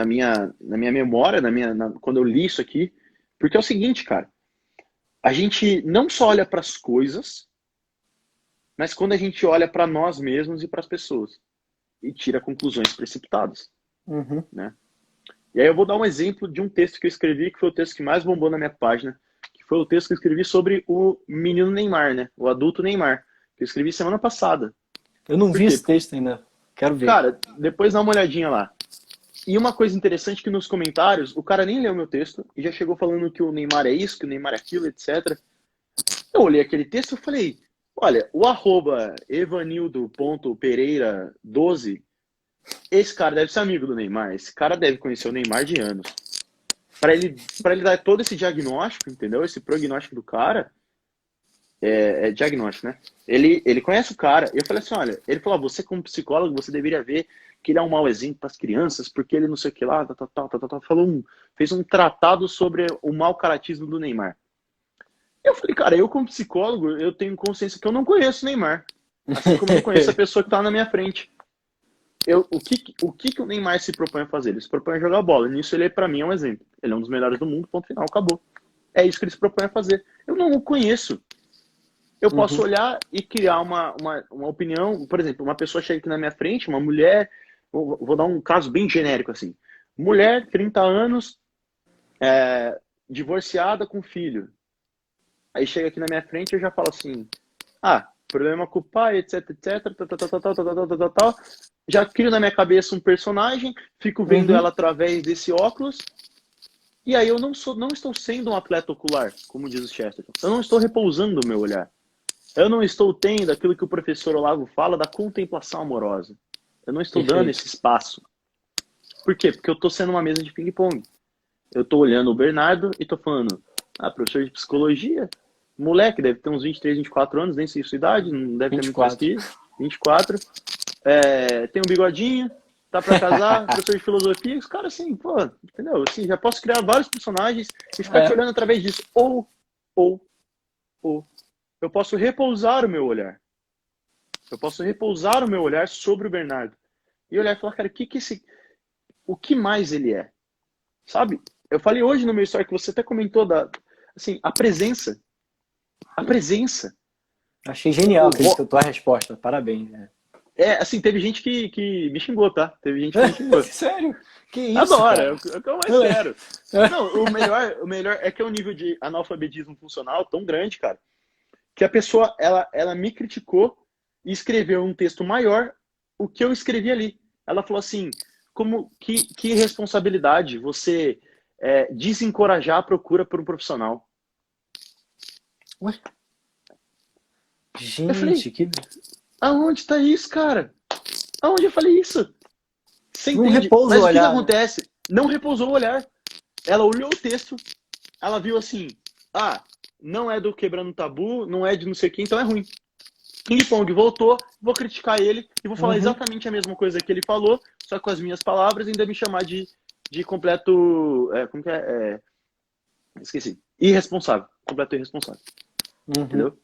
minha memória, quando eu li isso aqui. Porque é o seguinte, cara, a gente não só olha para as coisas, mas quando a gente olha para nós mesmos e para as pessoas. E tira conclusões precipitadas. Né? E aí eu vou dar um exemplo de um texto que eu escrevi, que foi o texto que mais bombou na minha página, que foi o texto que eu escrevi sobre o menino Neymar, né? O adulto Neymar, que eu escrevi semana passada. Eu não vi esse texto ainda, quero ver. Cara, depois dá uma olhadinha lá. E uma coisa interessante é que nos comentários, o cara nem leu meu texto e já chegou falando que o Neymar é isso, que o Neymar é aquilo, etc. Eu olhei aquele texto e falei, olha, o @evanildo.pereira12, esse cara deve ser amigo do Neymar, esse cara deve conhecer o Neymar de anos. Para ele dar todo esse diagnóstico, entendeu? Esse prognóstico do cara, diagnóstico, né? Ele conhece o cara. Eu falei assim, olha, ele falou, você como psicólogo, você deveria ver que ele é um mau exemplo para as crianças, porque ele não sei o que lá, fez um tratado sobre o mau caratismo do Neymar. Eu falei, cara, eu como psicólogo, eu tenho consciência que eu não conheço o Neymar. Assim como eu não conheço a pessoa que está na minha frente. O que o Neymar se propõe a fazer? Ele se propõe a jogar bola. Nisso ele, para mim, é um exemplo. Ele é um dos melhores do mundo, ponto final, acabou. É isso que ele se propõe a fazer. Eu não o conheço. Eu posso olhar e criar uma opinião. Por exemplo, uma pessoa chega aqui na minha frente, uma mulher, vou dar um caso bem genérico assim. Mulher, 30 anos, divorciada com filho. Aí chega aqui na minha frente e eu já falo assim, problema com o pai, etc, etc, tal. Já crio na minha cabeça um personagem, fico vendo ela através desse óculos, e aí eu não estou sendo um atleta ocular, como diz o Chesterton. Eu não estou repousando o meu olhar. Eu não estou tendo aquilo que o professor Olavo fala da contemplação amorosa. Eu não estou dando esse espaço. Por quê? Porque eu estou sendo uma mesa de ping-pong. Eu estou olhando o Bernardo e estou falando, professor de psicologia, moleque, deve ter uns 23, 24 anos, nem sei sua idade, não deve ter muito mais que isso. 24. Tem um bigodinho, tá pra casar, professor de filosofia, os caras assim, pô, entendeu? Assim, já posso criar vários personagens e ficar te olhando através disso. Ou, eu posso repousar o meu olhar. Eu posso repousar o meu olhar sobre o Bernardo. E olhar e falar, cara, o que mais ele é? Sabe? Eu falei hoje no meu story que você até comentou a presença. A presença. Achei genial a tua resposta. Parabéns. Assim, teve gente que me xingou, tá? Teve gente que me xingou. Sério? Que isso, Adora, cara? é o que eu mais quero. Não, o melhor é que é um nível de analfabetismo funcional tão grande, cara, que a pessoa, ela me criticou e escreveu um texto maior o que eu escrevi ali. Ela falou assim, que responsabilidade você desencorajar a procura por um profissional. Ué? Eu falei, Gente, que... aonde tá isso, cara? Aonde eu falei isso? Você Não entende? repousa o Mas o que olhar, né? acontece? Não repousou o olhar. Ela olhou o texto, ela viu assim, não é do Quebrando Tabu, não é de não sei o que, então é ruim. Ping-pong voltou, vou criticar ele e vou falar Uhum. exatamente a mesma coisa que ele falou, só com as minhas palavras, e ainda me chamar de completo. Como que é? Esqueci. Irresponsável. Completo irresponsável. Uhum. Entendeu?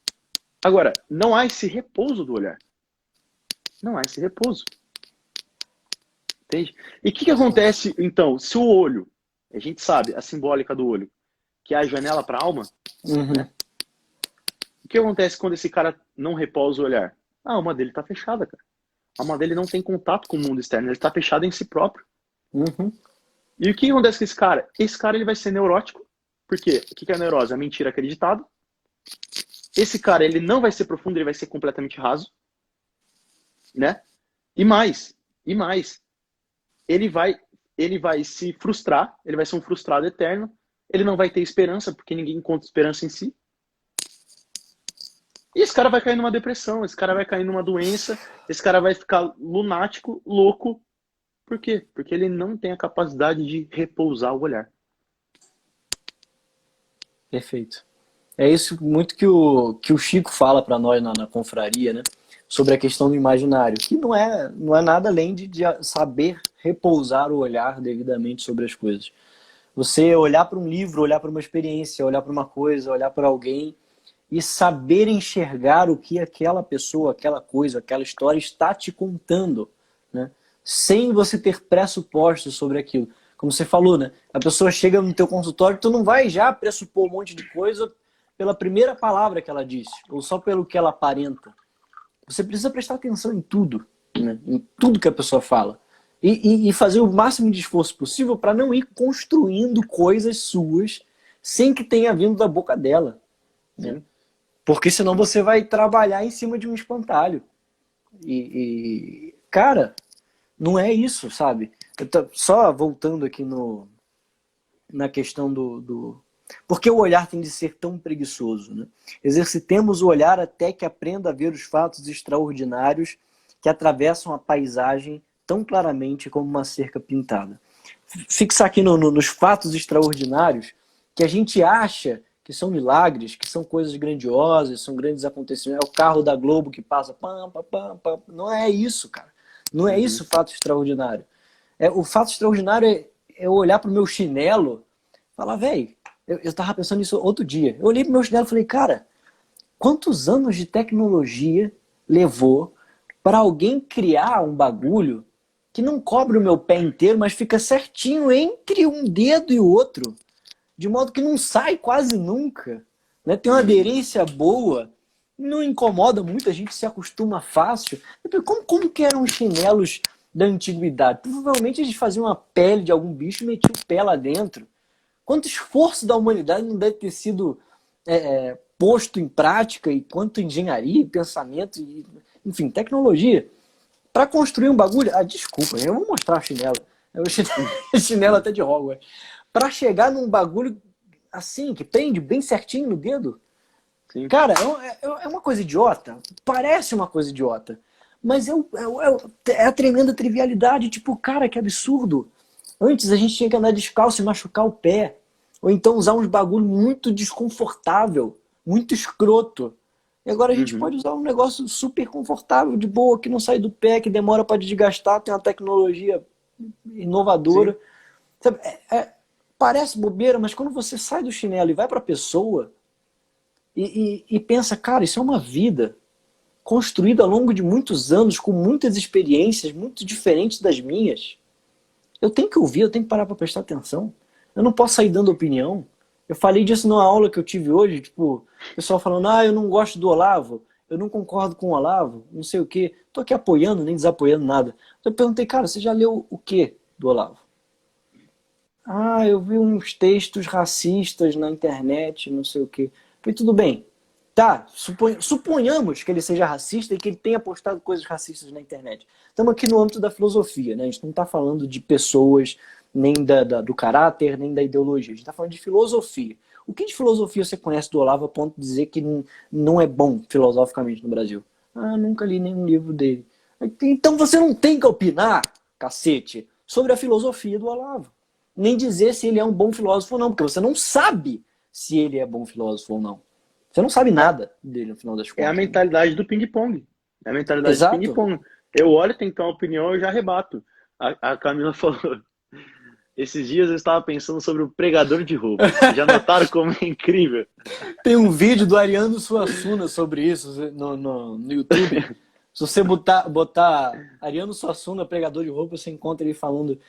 Agora, não há esse repouso do olhar. Não há esse repouso. Entende? E o que acontece, então, se o olho, a gente sabe, a simbólica do olho, que é a janela para a alma, Uhum. né? O que acontece quando esse cara não repousa o olhar? A alma dele está fechada, cara. A alma dele não tem contato com o mundo externo, ele está fechado em si próprio. Uhum. E o que acontece com esse cara? Esse cara ele vai ser neurótico. Por quê? O que é a neurose? A mentira acreditada. Esse cara ele não vai ser profundo, ele vai ser completamente raso, né? E mais, ele vai se frustrar, ele vai ser um frustrado eterno, ele não vai ter esperança, porque ninguém encontra esperança em si. E esse cara vai cair numa depressão, esse cara vai cair numa doença, esse cara vai ficar lunático, louco. Por quê? Porque ele não tem a capacidade de repousar o olhar. Perfeito. É isso muito que o Chico fala para nós na confraria, né? Sobre a questão do imaginário, que não é nada além de saber repousar o olhar devidamente sobre as coisas. Você olhar para um livro, olhar para uma experiência, olhar para uma coisa, olhar para alguém e saber enxergar o que aquela pessoa, aquela coisa, aquela história está te contando, né? Sem você ter pressupostos sobre aquilo. Como você falou, né? A pessoa chega no teu consultório, tu não vai já pressupor um monte de coisa pela primeira palavra que ela disse, ou só pelo que ela aparenta. Você precisa prestar atenção em tudo, né? Em tudo que a pessoa fala. E fazer o máximo de esforço possível para não ir construindo coisas suas sem que tenha vindo da boca dela, né? Sim. Porque senão você vai trabalhar em cima de um espantalho. Cara, não é isso, sabe? Só voltando aqui na questão do... Por que o olhar tem de ser tão preguiçoso, né? Exercitemos o olhar até que aprenda a ver os fatos extraordinários que atravessam a paisagem tão claramente como uma cerca pintada. Fixar aqui nos fatos extraordinários que a gente acha que são milagres, que são coisas grandiosas, são grandes acontecimentos. É o carro da Globo que passa... Pam, pam, pam, pam. Não é isso, cara. Não é isso o fato extraordinário. O fato extraordinário é eu olhar pro meu chinelo e falar, velho, eu tava pensando nisso outro dia. Eu olhei pro meu chinelo e falei, cara, quantos anos de tecnologia levou para alguém criar um bagulho que não cobre o meu pé inteiro, mas fica certinho entre um dedo e o outro, de modo que não sai quase nunca, né? Tem uma aderência boa, não incomoda muito, a gente se acostuma fácil. Como que eram os chinelos da antiguidade? Provavelmente eles faziam uma pele de algum bicho e metiam o pé lá dentro. Quanto esforço da humanidade não deve ter sido posto em prática, e quanto engenharia, pensamento, enfim, tecnologia, para construir um bagulho. Desculpa, eu vou mostrar o chinelo. O chinelo até de Hogwarts. Para chegar num bagulho assim, que prende bem certinho no dedo. Sim. Cara, é uma coisa idiota. Parece uma coisa idiota. Mas é a tremenda trivialidade. Tipo, cara, que absurdo. Antes a gente tinha que andar descalço e machucar o pé. Ou então usar uns bagulho muito desconfortável, muito escroto. E agora a gente pode usar um negócio super confortável, de boa, que não sai do pé, que demora para desgastar, tem uma tecnologia inovadora. Sabe, parece bobeira, mas quando você sai do chinelo e vai para a pessoa e pensa, cara, isso é uma vida construída ao longo de muitos anos, com muitas experiências muito diferentes das minhas. Eu tenho que ouvir, eu tenho que parar para prestar atenção. Eu não posso sair dando opinião. Eu falei disso numa aula que eu tive hoje, tipo, o pessoal falando, eu não gosto do Olavo, eu não concordo com o Olavo, não sei o quê. Tô aqui apoiando, nem desapoiando nada. Eu perguntei, cara, você já leu o quê do Olavo? Eu vi uns textos racistas na internet, não sei o quê. Eu falei, tudo bem. Tá, suponhamos que ele seja racista e que ele tenha postado coisas racistas na internet. Estamos aqui no âmbito da filosofia, né? A gente não está falando de pessoas, nem do caráter, nem da ideologia. A gente está falando de filosofia. O que de filosofia você conhece do Olavo a ponto de dizer que não é bom filosoficamente no Brasil? Ah, nunca li nenhum livro dele. Então você não tem que opinar, cacete, sobre a filosofia do Olavo. Nem dizer se ele é um bom filósofo ou não, porque você não sabe se ele é bom filósofo ou não. Você não sabe nada dele, no final das contas. É a mentalidade do ping-pong. É a mentalidade Exato. do ping-pong. Eu olho, tenho que ter uma opinião, eu já rebato. A Camila falou, esses dias eu estava pensando sobre o pregador de roupa. Já notaram como é incrível? Tem um vídeo do Ariano Suassuna sobre isso no YouTube. Se você botar Ariano Suassuna, pregador de roupa, você encontra ele falando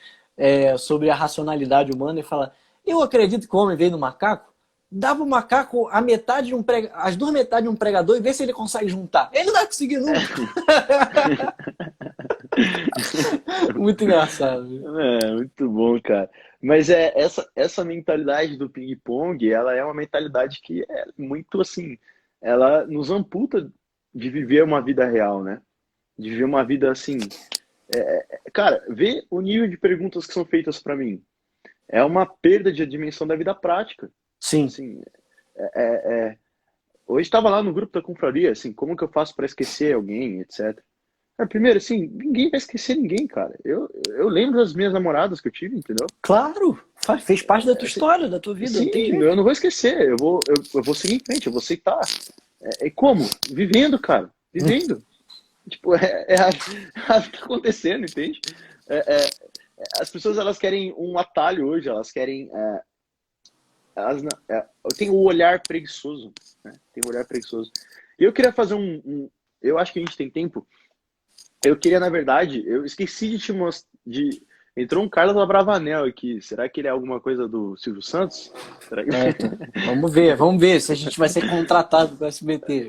sobre a racionalidade humana e fala: eu acredito que o homem veio do macaco. Dá pro macaco a metade de as duas metades de um pregador e vê se ele consegue juntar. Ele não vai conseguir nunca. Muito engraçado. Muito bom, cara. Mas essa mentalidade do ping-pong, ela é uma mentalidade que é muito assim, ela nos amputa de viver uma vida real, né? De viver uma vida assim. Cara, vê o nível de perguntas que são feitas para mim. É uma perda de dimensão da vida prática. Sim. Assim, hoje estava lá no grupo da confraria, assim, como que eu faço para esquecer alguém, etc. Primeiro, assim, ninguém vai esquecer ninguém, cara. Eu lembro das minhas namoradas que eu tive, entendeu? Claro, fez parte da tua história, da tua vida. Sim, não tem jeito. eu não vou esquecer. Eu vou seguir em frente, eu vou aceitar. Como? Vivendo, cara. Vivendo. Tipo, a que tá acontecendo, entende? As pessoas, elas querem um atalho hoje, elas querem... tem o olhar preguiçoso, né? Tem o olhar preguiçoso. E eu queria fazer eu acho que a gente tem tempo. Eu queria, na verdade, eu esqueci de te mostrar. Entrou um Carlos Abravanel aqui. Será que ele é alguma coisa do Silvio Santos? Será que... Vamos ver se a gente vai ser contratado para o SBT.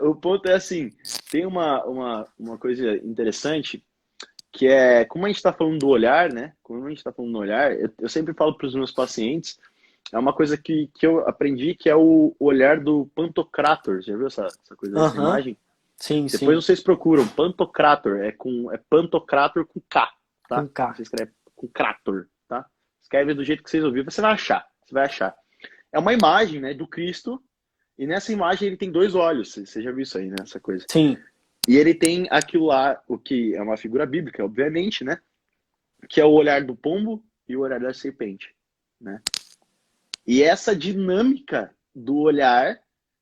O ponto é assim, tem uma coisa interessante, que é, como a gente está falando do olhar, né? Como a gente está falando do olhar, eu sempre falo para os meus pacientes, é uma coisa que eu aprendi, que é o olhar do Pantocrator. Já viu essa coisa dessa imagem? Sim, Depois vocês procuram, Pantocrator, é Pantocrator com K, tá? Com K. Você escreve com Crator, tá? Escreve do jeito que vocês ouviram, você vai achar. É uma imagem, né, do Cristo, e nessa imagem ele tem dois olhos, você já viu isso aí, né, essa coisa? Sim. E ele tem aquilo lá, o que é uma figura bíblica, obviamente, né, que é o olhar do pombo e o olhar da serpente, né? E essa dinâmica do olhar,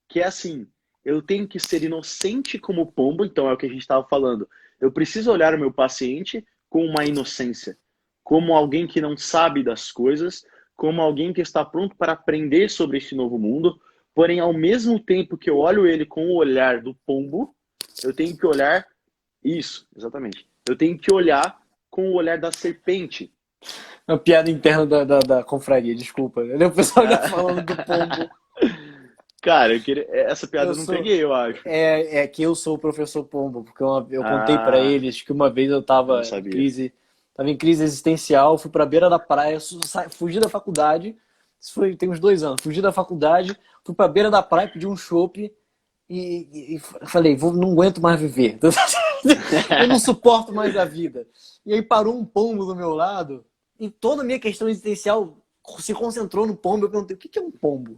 que é assim, eu tenho que ser inocente como pombo, então é o que a gente estava falando. Eu preciso olhar o meu paciente com uma inocência, como alguém que não sabe das coisas, como alguém que está pronto para aprender sobre este novo mundo, porém, ao mesmo tempo que eu olho ele com o olhar do pombo, eu tenho que olhar isso, exatamente. Eu tenho que olhar com o olhar da serpente. Uma piada interna da confraria, desculpa. O pessoal já falando do pombo. Cara, essa piada eu não peguei, eu acho. É que eu sou o professor Pombo, porque eu contei pra eles que uma vez eu tava em crise existencial, fui pra beira da praia, fugi da faculdade, tem uns 2 anos, fugi da faculdade, fui pra beira da praia, pedi um chopp e falei, não aguento mais viver. Eu não suporto mais a vida. E aí parou um pombo do meu lado e toda a minha questão existencial se concentrou no pombo. Eu perguntei, o que é um pombo?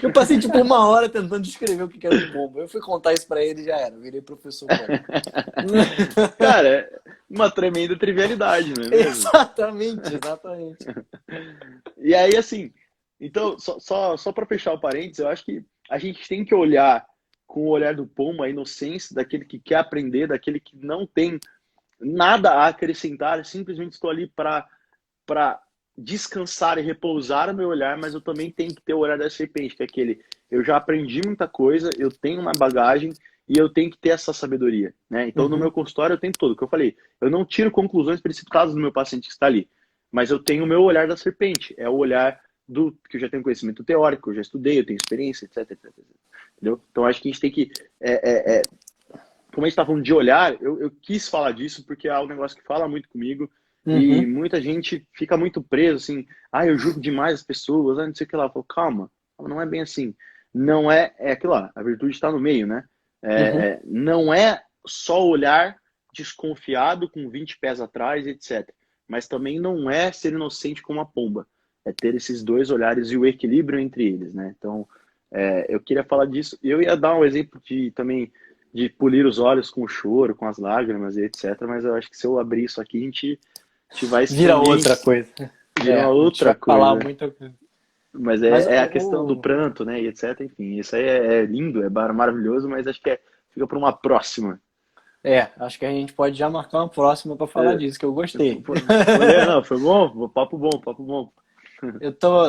Eu passei tipo 1 hora tentando descrever o que era um pombo. Eu fui contar isso pra ele e já era. Eu virei professor pombo. Cara, uma tremenda trivialidade, não é mesmo? Exatamente. E aí, assim, então, só para fechar o parênteses, eu acho que a gente tem que olhar com o olhar do pombo, a inocência daquele que quer aprender, daquele que não tem nada a acrescentar, simplesmente estou ali para descansar e repousar o meu olhar, mas eu também tenho que ter o olhar da serpente, que é aquele, eu já aprendi muita coisa, eu tenho uma bagagem e eu tenho que ter essa sabedoria, né? Então, no meu consultório, eu tenho tudo, que eu falei, eu não tiro conclusões precipitadas do meu paciente que está ali, mas eu tenho o meu olhar da serpente, é o olhar que eu já tenho conhecimento teórico, eu já estudei, eu tenho experiência, etc. Entendeu? Então, acho que a gente tem que... como a gente está falando de olhar, eu quis falar disso porque é um negócio que fala muito comigo. E muita gente fica muito preso, assim, eu julgo demais as pessoas, não sei o que lá. Eu falo, calma, não é bem assim. não é aquilo lá, a virtude está no meio, né? Uhum. Não é só olhar desconfiado com 20 pés atrás, etc. Mas também não é ser inocente como uma pomba. É ter esses dois olhares e o equilíbrio entre eles, né? Então, eu queria falar disso. Eu ia dar um exemplo também de polir os olhos com o choro, com as lágrimas e etc. Mas eu acho que se eu abrir isso aqui, a gente vai Vira expandir, outra coisa. vira uma A gente vai outra falar coisa. muita coisa. Mas Mas é a questão do pranto, né, e etc. Enfim, isso aí é lindo, maravilhoso, mas acho que fica para uma próxima. acho que a gente pode já marcar uma próxima para falar É, disso, que eu gostei. não, foi bom, papo bom, papo bom.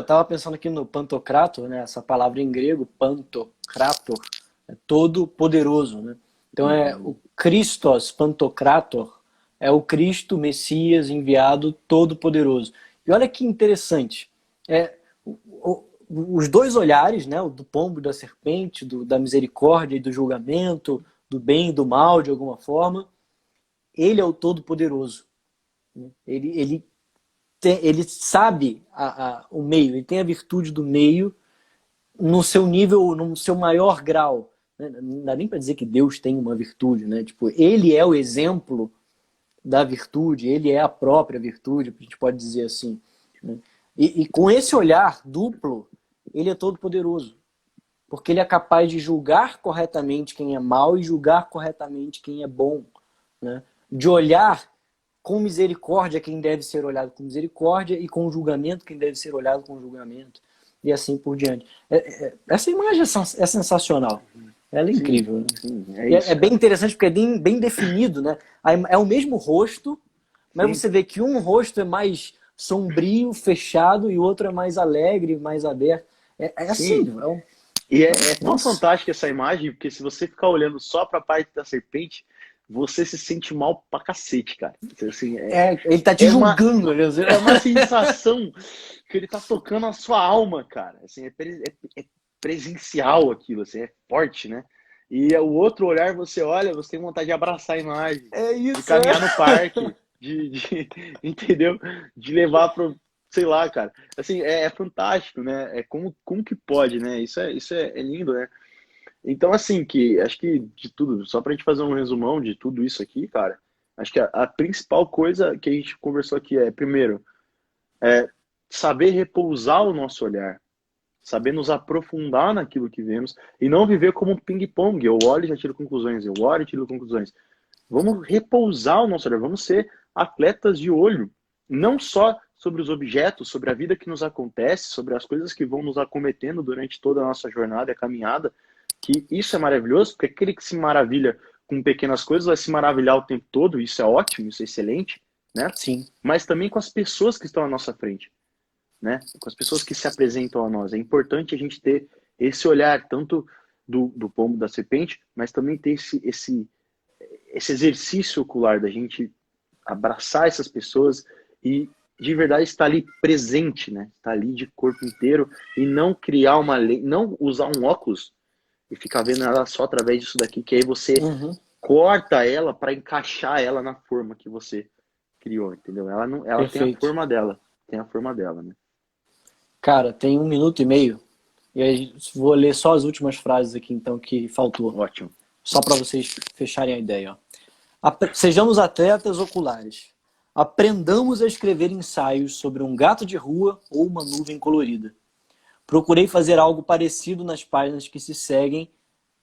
Tava pensando aqui no Pantocrator, né? Essa palavra em grego, Pantocrator, é todo poderoso, né? Então o Christos Pantocrator, é o Cristo, Messias, enviado, todo poderoso. E olha que interessante, os dois olhares, né? O do pombo e da serpente, da misericórdia e do julgamento, do bem e do mal, de alguma forma, ele é o todo poderoso. Ele sabe o meio, ele tem a virtude do meio no seu nível, no seu maior grau. Não dá nem para dizer que Deus tem uma virtude, né? Tipo, ele é o exemplo da virtude, ele é a própria virtude, a gente pode dizer assim. Né? E com esse olhar duplo, ele é todo poderoso. Porque ele é capaz de julgar corretamente quem é mal e julgar corretamente quem é bom. Né? De olhar com misericórdia quem deve ser olhado com misericórdia e com julgamento quem deve ser olhado com julgamento. E assim por diante. Essa imagem é sensacional. Ela é Sim, incrível. Né? sim, É isso, bem cara. interessante porque é bem definido. Né? É o mesmo rosto, mas Sim, você vê que um rosto é mais sombrio, fechado, e o outro é mais alegre, mais aberto. É assim. sim. E é tão Nossa. fantástica essa imagem, porque se você ficar olhando só para a parte da serpente, você se sente mal pra cacete, cara. Assim, Ele tá te é uma, julgando. Né? é uma sensação que ele tá tocando a sua alma, cara. Assim, é presencial aquilo, assim, é forte, né? E o outro olhar, você olha, você tem vontade de abraçar a imagem, É de isso, caminhar no parque, entendeu? De levar pro, sei lá, cara. Assim, é fantástico, né? Como que pode, né? Isso é lindo, né? Então, assim, acho que de tudo, só pra gente fazer um resumão de tudo isso aqui, cara, acho que a principal coisa que a gente conversou aqui primeiro, saber repousar o nosso olhar, saber nos aprofundar naquilo que vemos e não viver como um ping-pong. Eu olho e já tiro conclusões, eu olho e tiro conclusões. Vamos repousar o nosso olhar, vamos ser atletas de olho, não só sobre os objetos, sobre a vida que nos acontece, sobre as coisas que vão nos acometendo durante toda a nossa jornada e a caminhada, que isso é maravilhoso, porque aquele que se maravilha com pequenas coisas vai se maravilhar o tempo todo, isso é ótimo, isso é excelente, né? Sim. Mas também com as pessoas que estão à nossa frente, né? Com as pessoas que se apresentam a nós. É importante a gente ter esse olhar, tanto do pombo da serpente, mas também ter esse exercício ocular da gente abraçar essas pessoas e de verdade estar ali presente, né? Estar ali de corpo inteiro e não criar uma lei, não usar um óculos e ficar vendo ela só através disso daqui, que aí você Uhum. corta ela para encaixar ela na forma que você criou, entendeu? Ela não, ela tem a Perfeito. forma dela, né? Cara, tem 1 minuto e meio. E aí vou ler só as últimas frases aqui, então, que faltou. Ótimo. Só para vocês fecharem a ideia. Ó. Sejamos atletas oculares. Aprendamos a escrever ensaios sobre um gato de rua ou uma nuvem colorida. Procurei fazer algo parecido nas páginas que se seguem,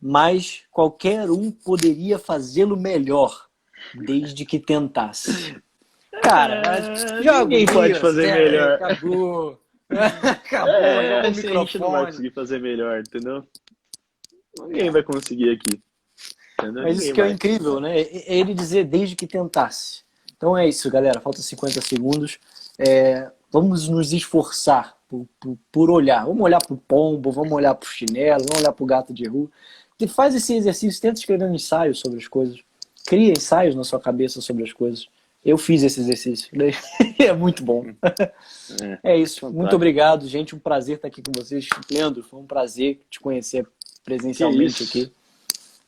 mas qualquer um poderia fazê-lo melhor, desde que tentasse. Cara, joga o Ninguém pode Deus, fazer melhor. acabou. Acabou, joga o Assim, a gente não vai microfone. conseguir fazer melhor, entendeu? Ninguém vai conseguir aqui. Entendeu? Mas isso Ninguém que é vai. incrível, né? É ele dizer desde que tentasse. Então é isso, galera. Falta 50 segundos. Vamos nos esforçar por olhar. Vamos olhar para o pombo, vamos olhar para o chinelo, vamos olhar para o gato de rua. E faz esse exercício, tenta escrever um ensaio sobre as coisas. Cria ensaios na sua cabeça sobre as coisas. Eu fiz esse exercício. É muito bom. É isso. Fantástico. Muito obrigado, gente. Um prazer estar aqui com vocês. Leandro, foi um prazer te conhecer presencialmente aqui.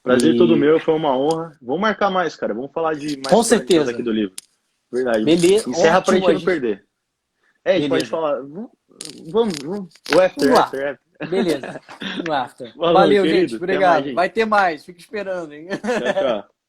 Prazer todo meu, foi uma honra. Vamos marcar mais, cara. Vamos falar de mais Com coisas certeza. aqui do livro. Verdade. Beleza. Encerra Ótimo, pra gente não perder. A gente Beleza. pode falar. Vamos. O after. Beleza. No after. Falou, Valeu, querido. gente. Até mais, Obrigado. gente. Vai ter mais. Fica esperando, hein? Tchau, tchau.